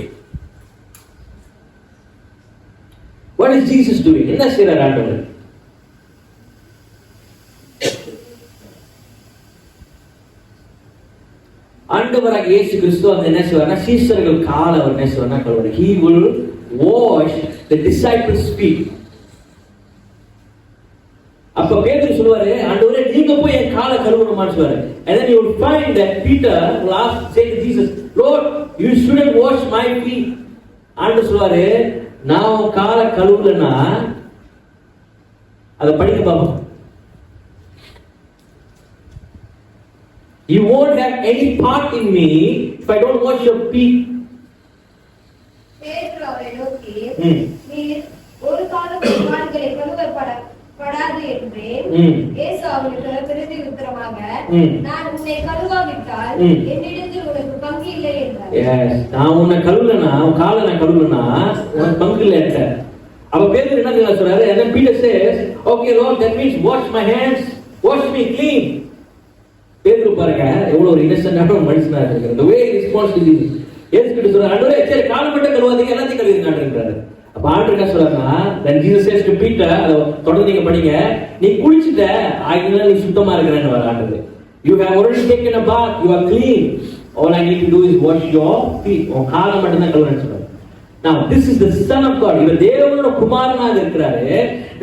What is Jesus doing? என்ன செய்றாரு ஆண்டவர்? ஆண்டவராக இயேசு கிறிஸ்து அந்த என்ன செய்வார்னா சீஷர்கள் கால அவர் என்ன செய்வார்னா கழுவார். He will wash the disciples' feet. அப்ப பேதுரு சொல்வாரு, ஆண்டவரே நீங்க போய் என் காலை கழுவணுமான்னு சொல்வாரு. And then you will find that Peter will ask, say to Jesus, Lord, you shouldn't wash my feet. ஆண்டவர் சொல்வாரு, நான் உன் காலை கழுவலன்னா அதை படிக்க பாப்போம். You won't have any part in me if I don't wash your feet. பேதுரு அவரை நோக்கி, நீர் ஒரு காலம் கால்களை கழுவப்படாது என்றேன். இயேசு அவனுக்கு பிரதி உத்தரமாக, நான் உன்னை கழுவாவிட்டால் என்னிடத்தில் உனக்கு பங்கு இல்லை என்றார். Yes, நான் உன்னை கழுவலனா, உன் காலை நான் கழுவலனா உனக்கு பங்கு இல்லை என்றார். அப்ப பேதுரு என்ன சொல்றாரு? And then Peter says, okay Lord, that means wash my hands, wash me clean. பேதுரு பாருங்க எவ்வளவு ஒரு இன்னசென்ட்டான ஒரு மனுஷனா இருக்காரு. The way he responds to Jesus. இயேசு கிட்ட சொல்றாரு, ஆண்டவரே சரி கால் மட்டும் கழுவாதீங்க, எல்லாத்தையும் கழுவிங்கன்றாரு. அப்ப ஆண்டவர் என்ன சொல்றாருன்னா, then Jesus says to Peter, அத தொடர்ந்து நீங்க படிங்க, நீ குளிச்சிட்ட ஆகினால நீ சுத்தமா இருக்கறேன்னு வர ஆண்டவர். You have already taken a bath, you are clean. All I need to do is wash your feet. உன் காலை மட்டும் தான் கழுவணும்னு சொல்றாரு. Now this is the Son of God. இவர் தேவனோட குமாரனாக இருக்கிறாரு.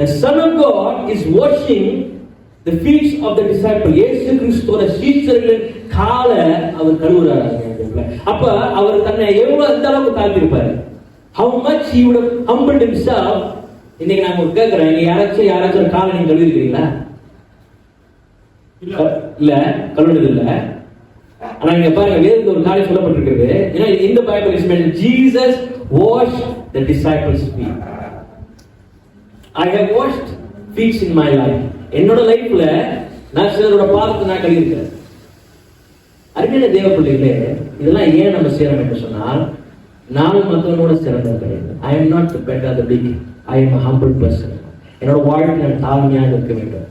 The Son of God is washing the feet of the disciple. இயேசு கிறிஸ்துவோட சீஷர்களின் காலை அவர் கழுவுறாரு. அப்ப அவர் தன்னை எவ்வளவு அந்த அளவுக்கு தாழ்த்திருப்பாரு. How much he would have humbled himself. இன்னைக்கு நான் உங்களுக்கு கேட்கிறேன், நீங்க யாராச்சும் காலை நீங்க கழுவிருக்கீங்களா? இல்ல, கழுவுனது இல்ல. ஆனா இங்க பாருங்க வேதத்துல ஒரு காரியம் சொல்லப்பட்டிருக்கிறது. ஏன்னா இந்த Bible is மென்ட் Jesus washed the disciples' feet. I have washed feet in my life. என்னோட லைஃப்ல நான் சிலரோட பாதத்தை நான் கழுவிருக்கிறேன். அருமையான தேவ பிள்ளைகளே, இதெல்லாம் ஏன் நம்ம செய்யறோம் என்று சொன்னால், நான் மற்றவனோட சிறந்தது கிடையாது. I am not better than the big. I am a humble person. என்னோட வாழ்க்கை நான் தாழ்மையாக இருக்க வேண்டும்.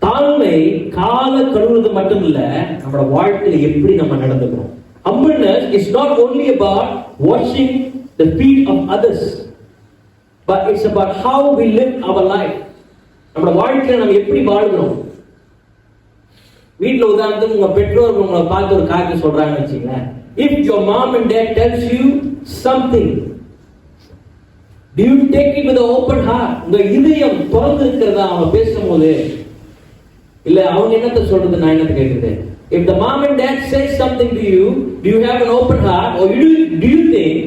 தாழ்மை கால கழுவுறது மட்டும் இல்ல, நம்மளோட வாழ்க்கையில எப்படி நம்ம நடந்துக்கிறோம். Humbleness is not only about washing the feet of others, but it's about how we live our life. நம்மளோட வாழ்க்கையில நம்ம எப்படி வாழ்கிறோம். வீட்டுல உதாரணத்துக்கு உங்க பெற்றோர் உங்களை பார்த்து ஒரு காரியம் சொல்றாங்கன்னு வச்சுங்களேன். If your mom and dad tells you something, do you take it with an open heart? உங்க இதயம் திறந்து இருக்கிறதா அவங்க பேசும்போது? இல்ல அவங்க என்னத்த சொல்றது, நான் என்னத்த கேக்குறது? If the mom and dad say something to you, do you have an open heart, or do you think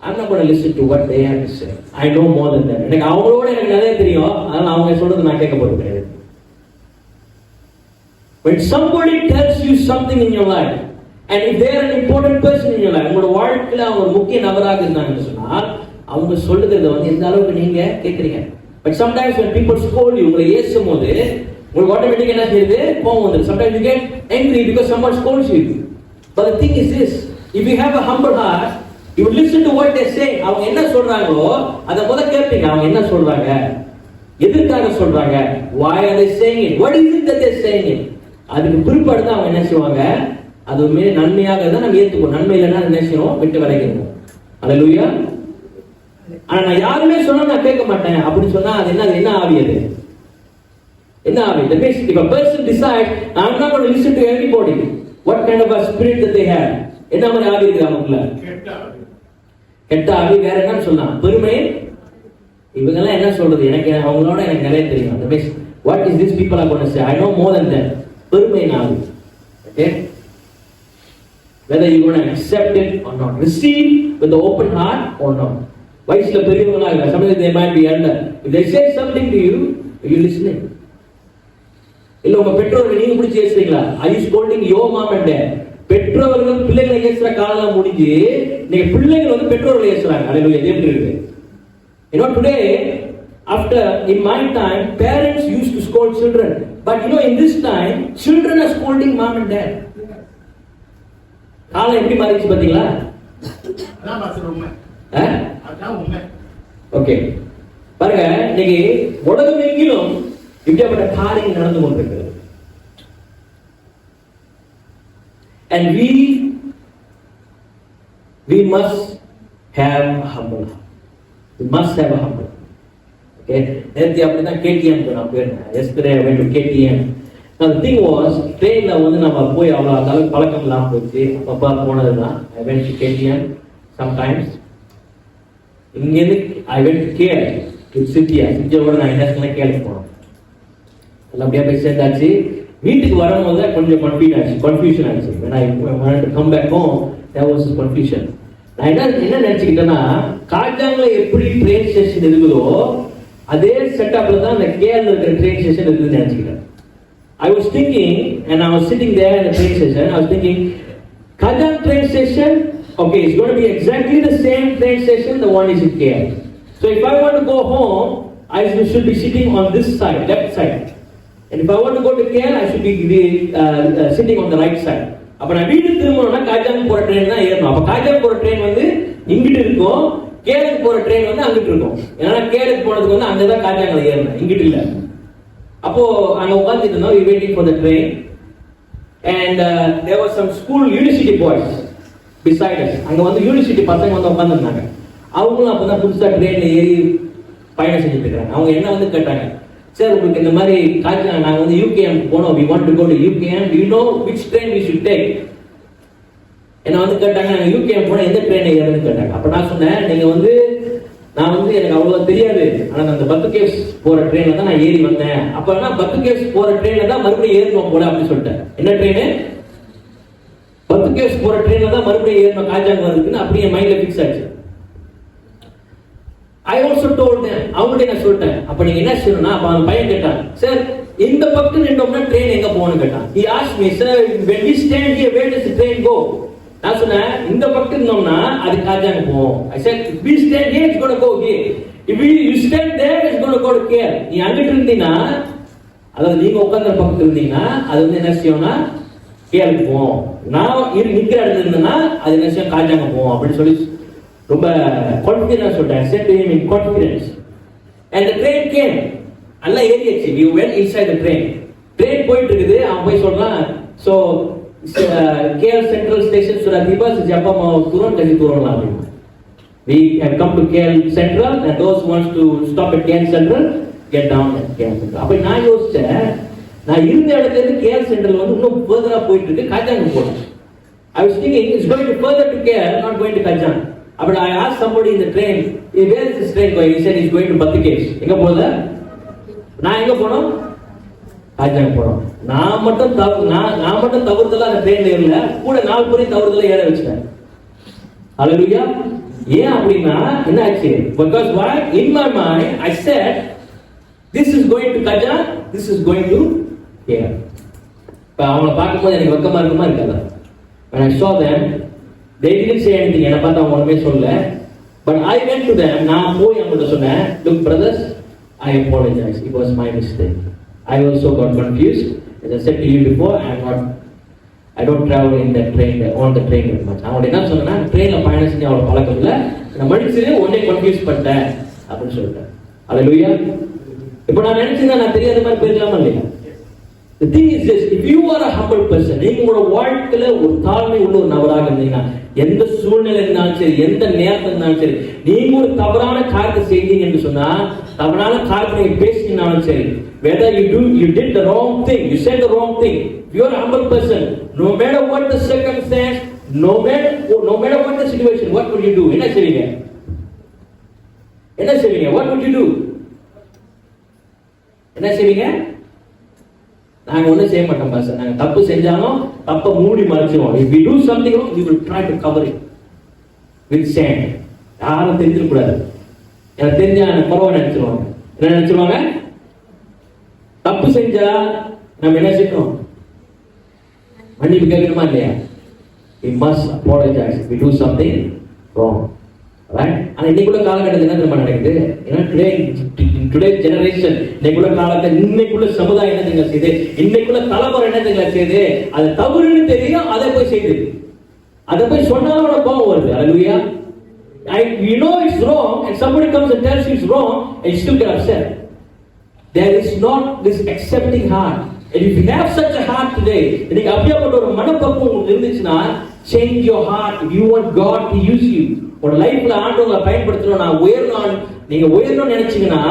I'm not going to listen to what they have to say? I know more than that. எனக்கு அவங்களோட எனக்கு நிறைய தெரியும், அதனால அவங்க சொல்றது நான் கேட்க போறது கிடையாது. When somebody tells you something in your life, and if they are an important person in your life, உங்களோட வாழ்க்கையில அவங்க ஒரு முக்கிய நபராக இருந்தாங்கன்னு சொன்னால், அவங்க சொல்லுகிறத எந்த அளவுக்கு நீங்க கேட்கறீங்க. But sometimes when people scold you, உங்களை ஏசும்போது உங்களுக்கு ஆட்டோமேட்டிக்கா என்ன செய்யுது? கோபம் வந்துடும். Sometimes you get angry because someone scolds you. But the thing is this, if you have a humble heart, you will listen to what they say. அவங்க என்ன சொல்றாங்களோ அத முதல்ல கேட்பீங்க. அவங்க என்ன சொல்றாங்க, எதற்காக சொல்றாங்க, why are they saying it, what is it that they are saying it. அதுக்கு பிற்பாடு தான் அவங்க என்ன செய்வாங்க, அதுவுமே நன்மையாக தான் நம்ம ஏற்றுக்கணும். நன்மை இல்லைன்னா என்ன செய்யணும், விட்டு விலகிடணும். அல்லேலூயா. ஆனா நான் யாருமே சொன்னா நான் கேட்க மாட்டேன் அப்படின்னு சொன்னா அது என்ன ஆவி? அது என்ன ஆவி? That means if a person decides I'm not going to listen to anybody, what kind of a spirit that they have? என்ன மாதிரி ஆவி இருக்கு அவங்களுக்குள்ள? கெட்ட ஆவி. வேற என்ன சொல்லலாம்? பெருமை. இவங்க எல்லாம் என்ன சொல்றது, எனக்கு அவங்களோட எனக்கு நிறைய தெரியும். That means what is these people are going to say, I know more than them. பெருமை ஆவி. Okay, whether you going to accept it or not, receive with the open heart or not. வயசுல பெரியவங்களா இருக்க, sometimes they might be elder. If they say something to you, are you listening? இல்ல உங்க பெற்றோர்கள் நீங்க பிடிச்சி ஏசுறீங்களா? Are you scolding your mom and dad? பெற்றோர்கள் பிள்ளைகளை ஏசுற காலம் முடிஞ்சு நீங்க பிள்ளைகள் பெற்றோர்களை ஏசுறாங்க. அல்லேலூயா. எப்படி இருக்கு? You know, today, after in my time, parents used to scold children, but you know, in this time, children are scolding mom and dad. காலம் எப்படி மாறிச்சு பாத்தீங்களா? அதான் உண்மை. ஓகே, பாருங்க இன்னைக்கு உலகம் எங்கிலும் இப்படிப்பட்ட காரியம் நடந்து கொண்டிருக்கிறது. And we must have humble. We must have a humble. Okay, நேற்று அப்படிதான் KTM நான் போயிருந்தேன். Yesterday I went to KTM. Now the thing was, trainல வந்து நம்ம போய் அவ்வளோ அளவுக்கு பழக்கம் இல்லாமல் போச்சு. அப்பா போனதுதான். I went to KTM sometimes. இங்கேருந்து I went to KL with சித்தியோட நான் நேஷனலாக கேளுக்கு போனோம். அப்படியே போய் சேர்ந்தாச்சு. வீட்டுக்கு வரும்போது கொஞ்சம் கன்ஃபியூஷன் ஆச்சு. when I wanted to come back home, there was confusion. நான் என்ன நினைச்சுக்கிட்டேன்னா, காஜாங்ல எப்படி ட்ரெயின் ஸ்டேஷன் இருக்குதோ அதே செட்டப்ல தான் அந்த கேரள இருக்கிற ட்ரெயின் ஸ்டேஷன் இருக்குதுன்னு நினைச்சுக்கிட்டேன். I was thinking, and I was sitting there in the train station, I was thinking, Kajang train station, okay, it's going to be exactly the same train station, the one is in KL. So if I want to go home, I should be sitting on this side, left side. And if I want to go to KL, I should be sitting on the right side. அப்ப நான் வீட்டுக்கு திரும்பணும்னா காஜாங் போற ட்ரெயின் தான் ஏறணும். அப்ப காஜாங் போற ட்ரெயின் வந்து இங்கிட்டு இருக்கும், கேலுக்கு போற ட்ரெயின் வந்து அங்கிட்டு இருக்கும். ஏன்னா கேலுக்கு போனதுக்கு வந்து அங்கதான் காஜாங்ல ஏறணும், இங்கிட்டு இல்ல. அப்போ அங்க உட்கார்ந்துட்டு இருந்தோம், we waiting for the train, and there was some school university boys beside us. அங்க வந்து யூனிவர்சிட்டி பசங்க வந்து உட்கார்ந்துருந்தாங்க. அவங்களும் அப்பதான் புதுசா ட்ரெயின்ல ஏறி பயணம் செஞ்சுட்டு இருக்காங்க. அவங்க என்ன வந்து கேட்டாங்க, சார் உங்களுக்கு இந்த மாதிரி காஜாங் நாங்க வந்து UKM போனோம், we want to go to UKM, do you know which train we should take? என்ன வந்து கேட்டாங்க, நாங்க UKM போனா எந்த ட்ரெயின் ஏறணும்னு கேட்டாங்க. அப்ப நான் சொன்னேன், நீங்க வந்து நான் வந்து எனக்கு அவ்வளவு தெரியாது, ஆனா அந்த பத்து கேவ்ஸ் போற ட்ரெயின்ல தான் நான் ஏறி வந்தேன். அப்பனா பத்து கேவ்ஸ் போற ட்ரெயின்ல தான் மறுபடியும் ஏறணும் போல அப்படின்னு சொல்லிட்டேன். என்ன ட்ரெயின்? பத்து கேவ்ஸ் போற ட்ரெயின்ல தான் மறுபடியும் ஏறணும் காஜாங் வருதுன்னு அப்படியே மைண்ட்ல ஃபிக்ஸ் ஆச்சு. I also told them, அவங்கள்ட்ட நான் சொல்லிட்டேன். அப்ப நீங்க என்ன செய்யணும்னா, அப்ப அந்த பையன் கேட்டான், சார் இந்த பக்கம் நின்றோம்னா ட்ரெயின் எங்க போகணும்னு கேட்டான். He asked me, sir, when we stand here, where does the train go? நான் சொன்னேன், இந்த பக்கம் இருந்தோம்னா அது காஜாங் போகும். I said, if we stand here, it's going to go here. If you stand there, it's going to go to KL. நீ அங்கிட்டு இருந்தீங்கன்னா, அதாவது நீங்க உட்கார்ந்த பக்கத்துல இருந்தீங்கன்னா அது வந்து என்ன செய்யும்னா கேலுக்கு போகும். நான் நிக்கிற இடத்துல இருந்தேன்னா அது என்ன செய்யும், காஜாங்க போகும் அப்படின்னு சொல்லி ரொம்ப கான்ஃபிடன்ஸ் சொல்லிட்டேன். said to him in confidence, and the train came. எல்லாம் ஏறியாச்சு. we went inside the train. Train போயிட்டு இருக்குது. அவன் போய் சொல்றான், so KL Central Station sudah tiba, siapa mau turun dari turunlah அப்படின்னு. We have come to KL Central, and those who wants to stop at KL Central get down at KL Central. அப்ப நான் யோசிச்சேன், நான் இருந்த இடத்துல இருந்து KL Central வந்து இன்னும் further போயிட்டு இருக்கு, காஜாங் போறோம். I was thinking it's going to further to KL, not going to Kajang. But I asked somebody in the train, where is this train going? He said he's going to Bathikes. எங்க போகுது? நான் எங்க போனோம்? காஜாங் போனோம். நான் மட்டும் தவறுதலா அந்த ட்ரெயின்ல ஏறல, கூட 4 பேரையும் தவறுதலா ஏற வச்சிட்டேன். ஹalleluya. ஏன் அப்படின்னா என்ன ஆச்சு? Because why? In my mind I said this is going to Kajang, this is going to KL. இப்ப அவங்களை பார்க்கும்போது எனக்கு வெக்கமா இருக்குமா இருக்காதா? When I saw them, they didn't say anything. என்ன பார்த்தா அவங்க ஒண்ணுமே சொல்லல. But I went to them. நான் போய் அவங்கள்ட்ட சொன்னேன், look brothers, I apologize. It was my mistake. I also got confused. As I said to you before, I don't travel in that train, on the train very much. அவங்கள்ட்ட என்ன சொன்னா, ட்ரெயின்ல பயணம் செஞ்சு அவ்வளவு பழக்கம் இல்லை, நான் மனுஷனே உடனே கன்ஃபியூஸ் பண்ணிட்டேன் அப்படின்னு சொல்லிட்டேன். ஹalleluya. இப்போ நான் நினைச்சேன் நான் தெரியாத மாதிரி போயிருக்கலாமா இல்லையா? The thing is this, if you are a humble person, நீங்க உங்களோட வாழ்க்கையில ஒரு தாழ்மை உள்ள ஒரு நபராக இருந்தீங்கன்னா, எந்த சூழ்நிலை இருந்தாலும் சரி, எந்த நேரத்தில் இருந்தாலும் சரி, நீங்க ஒரு தவறான காரியத்தை செய்தீங்க என்று சொன்னா, தவறான காரியத்தை நீங்க பேசினாலும் சரி, whether you did the wrong thing, you said the wrong thing, if you are a humble person, no matter what the circumstance, no matter what the situation, what would you do? என்ன செய்வீங்க? What would you do? என்ன செய்வீங்க? நாங்க ஒண்ணும் செய்ய மாட்டோம் பாஸ்டர். நாங்க தப்பு செஞ்சாலும் தப்பை மூடி மறைச்சிருவோம். If we do something wrong, we will try to cover it with sand. யாரும் தெரிஞ்சிட கூடாது. எனக்கு தெரிஞ்சா எனக்கு குறவா நினைச்சிருவாங்க. என்ன நினைச்சிருவாங்க? தப்பு செஞ்சா நம்ம என்ன செய்யணும்? மன்னிப்பு கேட்கணுமா இல்லையா? We must apologize if we do something wrong. Right? ஆனா இன்னைக்குள்ள காலகட்டத்தில் என்ன தெரியுமா நடக்குது? ஏன்னா டுடே ஜெனரேஷன், இன்னைக்குள்ள காலத்துல, இன்னைக்குள்ள சமுதாயம் என்ன தெரியுங்க செய்யுது, இன்னைக்குள்ள தலைமுறை என்ன தெரியுங்க செய்யுது, அது தவறுன்னு தெரியும், அதை போய் செய்யுது. அதை போய் சொன்னாலும் அவனோட கோபம் வருது. ஹalleluya. You know it's wrong, and somebody comes and tells you it's wrong, and you still get upset. There is not this accepting heart. And if you have such a heart today, இன்னைக்கு அப்படியாப்பட்ட ஒரு மனப்பக்குவம் உங்களுக்கு இருந்துச்சுன்னா, change your heart. If you want God to use you, உங்க லைஃப்ல ஆண்டவரை பயன்படுத்தணும், நான் உயரணும், நீங்க உயரணும்னு நினைச்சீங்கன்னா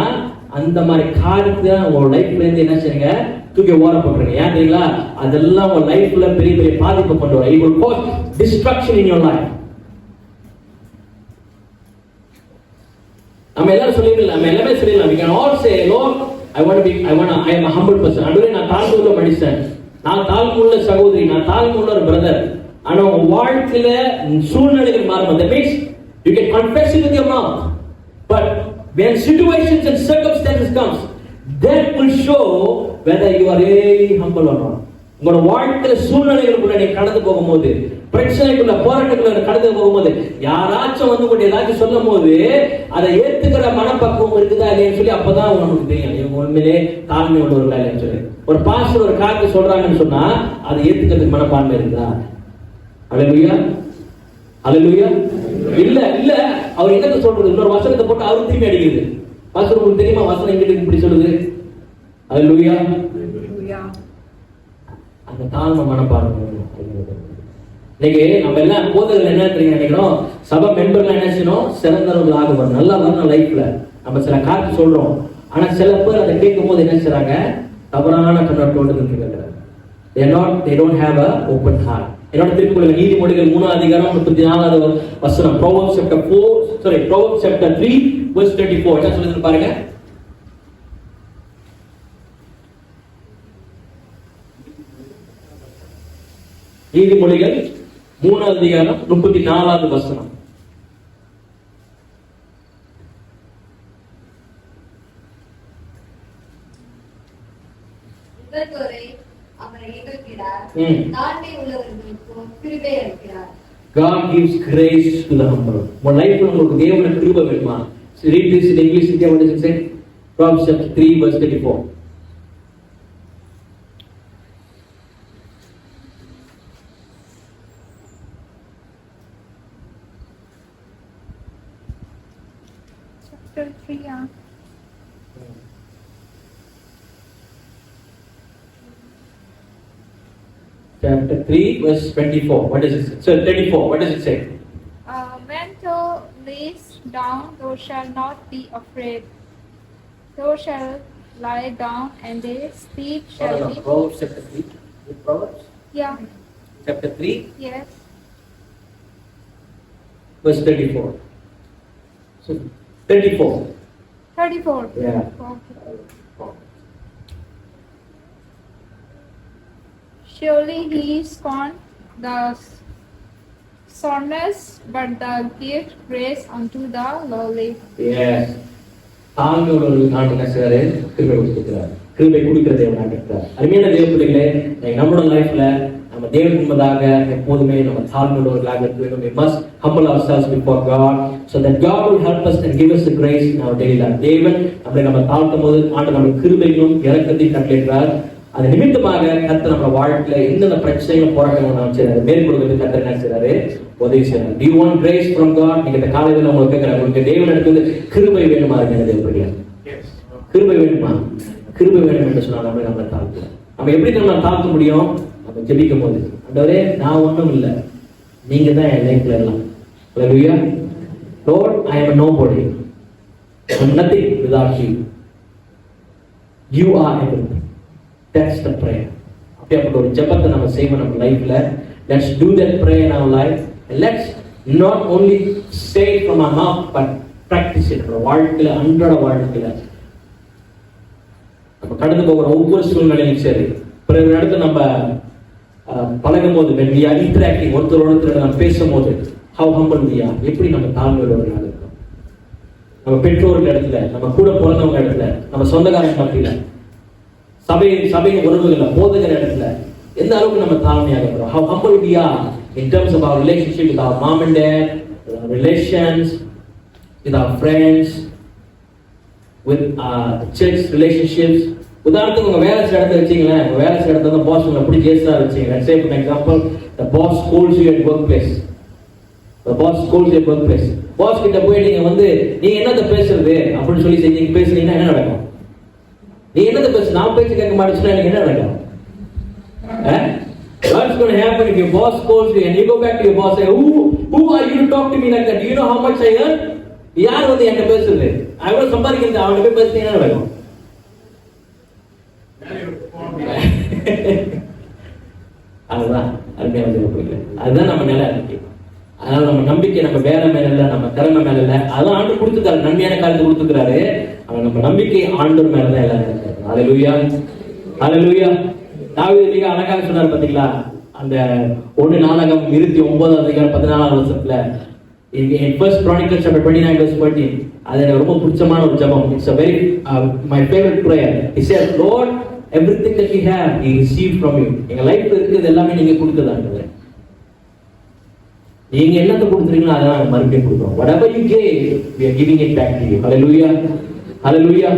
அந்த மாதிரி காரியத்தை உங்க லைஃப்ல இருந்து என்ன செய்யுங்க, தூக்கி ஓர போட்டுருங்க. ஏன் தெரியுங்களா? அதெல்லாம் உங்க லைஃப்ல பெரிய பெரிய பாதிப்பு கொண்டு வரும். It will cause destruction in your life. நம்ம எல்லாரும் சொல்லிடலாம், நம்ம எல்லாமே சொல்லிடலாம். We can all say, Lord, I am a humble person. ஆண்டவரே, நான் தாழ்மையுள்ள மனுஷன், நான் தாழ்மையுள்ள சகோதரி, நான் தாழ்மையுள்ள ஒரு பிரதர். ஆனா உங்க வாழ்க்கையில சூழ்நிலைகள் மாறும். That means you can confess it with your mouth, but when situations and circumstances comes, that will show whether you are really humble or not. உங்களோட வாழ்க்கையில சூழ்நிலைகளுக்குள்ள நீங்க கடந்து போகும்போது, பிரச்சனைக்குள்ள போராட்டக்குள்ள கடந்து போகும்போது, யாராச்சும் வந்து உங்க ஏதாச்சும் சொல்லும் போது அதை ஏத்துக்கிற மனப்பக்குவம் இருக்குதா இல்லைன்னு சொல்லி அப்பதான் உங்களுக்கு தெரியும் இவங்க உண்மையிலே தாழ்மை உள்ளவர்களா இல்லைன்னு சொல்லி. ஒரு பாஸ்டர் ஒரு காரியத்தை சொல்றாங்கன்னு சொன்னா அதை ஏத்துக்கிறதுக்கு மனப்பான்மை இருக்குதா? அல்லேலூயா, அல்லேலூயா. இல்ல இல்ல அவர் என்னத்தை சொல்றது, இன்னொரு வசனத்தை போட்டு அவரு திரும்பி அடிக்குது. பாஸ்டர் உங்களுக்கு தெரியுமா வசனம் எங்கிட்ட இப்படி சொல்லுது? அல்லேலூயா. அந்த தாழ்மை மனப்பான்மை. இன்னைக்கு நம்ம எல்லாம் போதகர்கள் என்ன நினைக்கிறோம், சபை மெம்பர்லாம் என்ன செய்யணும், சிறந்தவர்கள் ஆகணும், நல்லா வரணும் லைஃப்ல. நம்ம சில காரியத்தை சொல்றோம், ஆனா சில பேர் அதை கேட்கும் போது என்ன செய்றாங்க, தவறான கண்ணோட்டத்தோடு இருக்கிறாங்க. They don't have a open heart. என்னோட திருக்குறள் நீதிமொழிகள் 3 அதிகாரம் 34வது வசனம், Proverbs chapter 3 verse 34 என்ன சொல்லுது பாருங்க. நீதிமொழிகள் 3 அதிகாரம் 34வது வசனம். God gives grace to the humble. உங்க லைஃப்ல உங்களுக்கு தேவனுடைய கிருபை வேணுமா? Read this in English. What does it say? Proverbs chapter 3 verse 34. Chapter 3, yeah. Chapter 3 verse 24. What does it say? So 34. What does it say? When thou liest down, thou shalt not be afraid. Thou shalt lie down, and thy sleep shall be. Proverbs chapter 3. Proverbs Yeah. chapter 3 Yes. verse 34. So 34. 34. Yeah. Okay. Surely he scorned the soreness, but the gift grace unto the lowly. Yes. தாழ்மையுள்ளவர்களுக்கு ஆண்டு என்ன செய்றாரு? கிருபை கொடுக்கிறார். கிருபை கொடுக்கிற தேவன் இருக்கிறார். அருமையான தேவ பிள்ளைகளே, நம்மளோட லைஃப்ல நம்ம தேவனுக்கு முன்பதாக எப்போதுமே நம்ம தாழ்மையுள்ளவர்களாக இருக்க வேண்டும். We must humble ourselves before God so that God will help us and give us the grace in our daily life. தேவன் நம்ம தாழ்த்தும் போது ஆண்டு நமக்கு கிருபையும் இரக்கத்தையும் கட்டளையிடுறார். அது நிமித்தமாக கர்த்தர் நம்ம வாழ்க்கையில எந்தெந்த பிரச்சனைகளும் போராட்டங்கள் நாம் செய்யறாரு, மேற்கொள்வது கர்த்தர் என்ன செய்யறாரு, உதவி செய்யறாரு. Do you want grace from God? நீங்க இந்த காலையில உங்களுக்கு கேட்கிறாங்க, உங்களுக்கு தேவனிடத்துல கிருபை வேணுமா? இருக்கு கிருபை வேணுமா? கிருபை வேணும் என்று சொன்னா நம்ம தாழ்த்துவோம். நம்ம எப்படி நம்ம தாழ்த்த முடியும்? நம்ம ஜெபிக்கும் போது, ஆண்டவரே நான் ஒண்ணும் இல்லை, நீங்க தான் என் லைஃப்ல எல்லாம். Hallelujah. Lord, I am a nobody. I am nothing without you. You are everything. That's the prayer. அப்படியே ஒரு ஜெபத்தை நம்ம செய்வோம் நம்ம லைஃப்ல. Let's do that prayer in our life. And let's not only say it from our mouth, but practice it. நம்ம வாழ்க்கையில, அன்றாட வாழ்க்கையில நம்ம கடந்து போகிற ஒவ்வொரு சூழ்நிலையும் சரி, பிறகு இடத்துல நம்ம பழகும் போது, when we are interacting, ஒருத்தரோட நம்ம பேசும்போது, how humble we are, எப்படி நம்ம தாழ்மையுள்ளவர்களாக இருக்கோம். நம்ம பெற்றோர்கள் இடத்துல, நம்ம கூட பிறந்தவங்க இடத்துல, நம்ம சொந்தக்காரங்க மத்தியில, சபையின் உறவுகள்ல, போதகர் இடத்துல எந்த அளவுக்கு நம்ம தாழ்மையாக இருக்கிறோம். How humble we are in terms of our relationship with our mom and dad, with our relations, with our friends, with church relationships. உதாரணத்துக்கு உங்க வேலை செய்யற இடத்துல வச்சீங்களேன், உங்க வேலை செய்யற இடத்துல பாஸ் உங்களை அப்படி ஜேஸ்டா வச்சீங்க. Let's say for example, the boss scolds you at workplace. The boss scolds you at workplace. Boss கிட்ட போய் நீங்க நீங்க என்னத பேசுறது அப்படின்னு சொல்லி நீங்க பேசுனீங்கன்னா என்ன நடக்கும்? நீ என்னத பேச, நான் பேசி கேட்க மாட்டேன்னு எனக்கு என்ன நடக்கும்? What's going to happen if your boss calls you and you go back to your boss and say, who are you to talk to me like that? Do you know how much I earn? யார் வந்து என்கிட்ட பேசுறது? அவ்வளவு சம்பாதிக்கிறது அவன்கிட்ட போய் பேசுனீங்கன்னா வேணும். அதுதான் அருமையான போயில அதுதான் நம்ம நிலை இருக்கு. அதனால நம்ம நம்பிக்கை நம்ம வேலை மேல இல்ல, நம்ம திறமை மேல இல்ல. அதெல்லாம் ஆண்டு கொடுத்துக்கிறாரு, நன்மையான காலத்தை கொடுத்துக்கிறாரு. அவன் நம்ம நம்பிக்கை ஆண்டவர் மேலதான் எல்லாம் இருக்கு. ஹல்லேலூயா, ஹல்லேலூயா. தாவீது மிக அழகாக சொன்னார் பாத்தீங்களா, அந்த 1 நாளாகமம் 29:14 வருஷத்துல in First Chronicles chapter 29:13, அது எனக்கு ரொம்ப பிடிச்சமான ஒரு ஜெபம். It's a very my favorite prayer. He said, Lord, everything that we have we received from you. எங்க லைஃப்ல இருக்குது எல்லாமே நீங்க கொடுத்ததாங்க. நீங்க என்னத்தை கொடுத்துறீங்களோ அதான் மறுபடியும் கொடுக்கிறோம். Whatever you gave, we are giving it back to you. Hallelujah, hallelujah.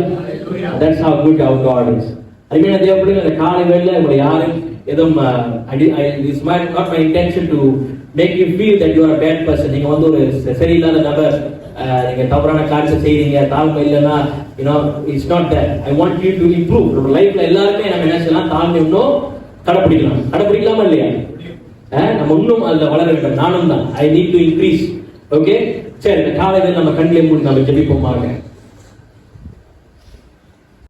That's how good our God is. அருமையான தேவ பிள்ளைகளே, அந்த காலை வேளையில உங்களை யாரும் எதுவும் this might not my intention to make you feel that you are a bad person. நீங்க வந்து ஒரு சரியில்லாத நபர், நீங்க தவறான காரியத்தை செய்றீங்க, தாழ்மை இல்லைன்னா it's not that. I want you to improve. நம்ம லைஃப்ல எல்லாருமே நம்ம என்ன செய்யலாம், தாழ்மை இன்னும் கடைபிடிக்கலாமா இல்லையா? நம்ம இன்னும் அதுல வளர வேண்டும். நானும் தான் I need to increase. Okay, சரி, இந்த காலையில நம்ம கண்களை மூடி நம்ம ஜெபிப்போமாக.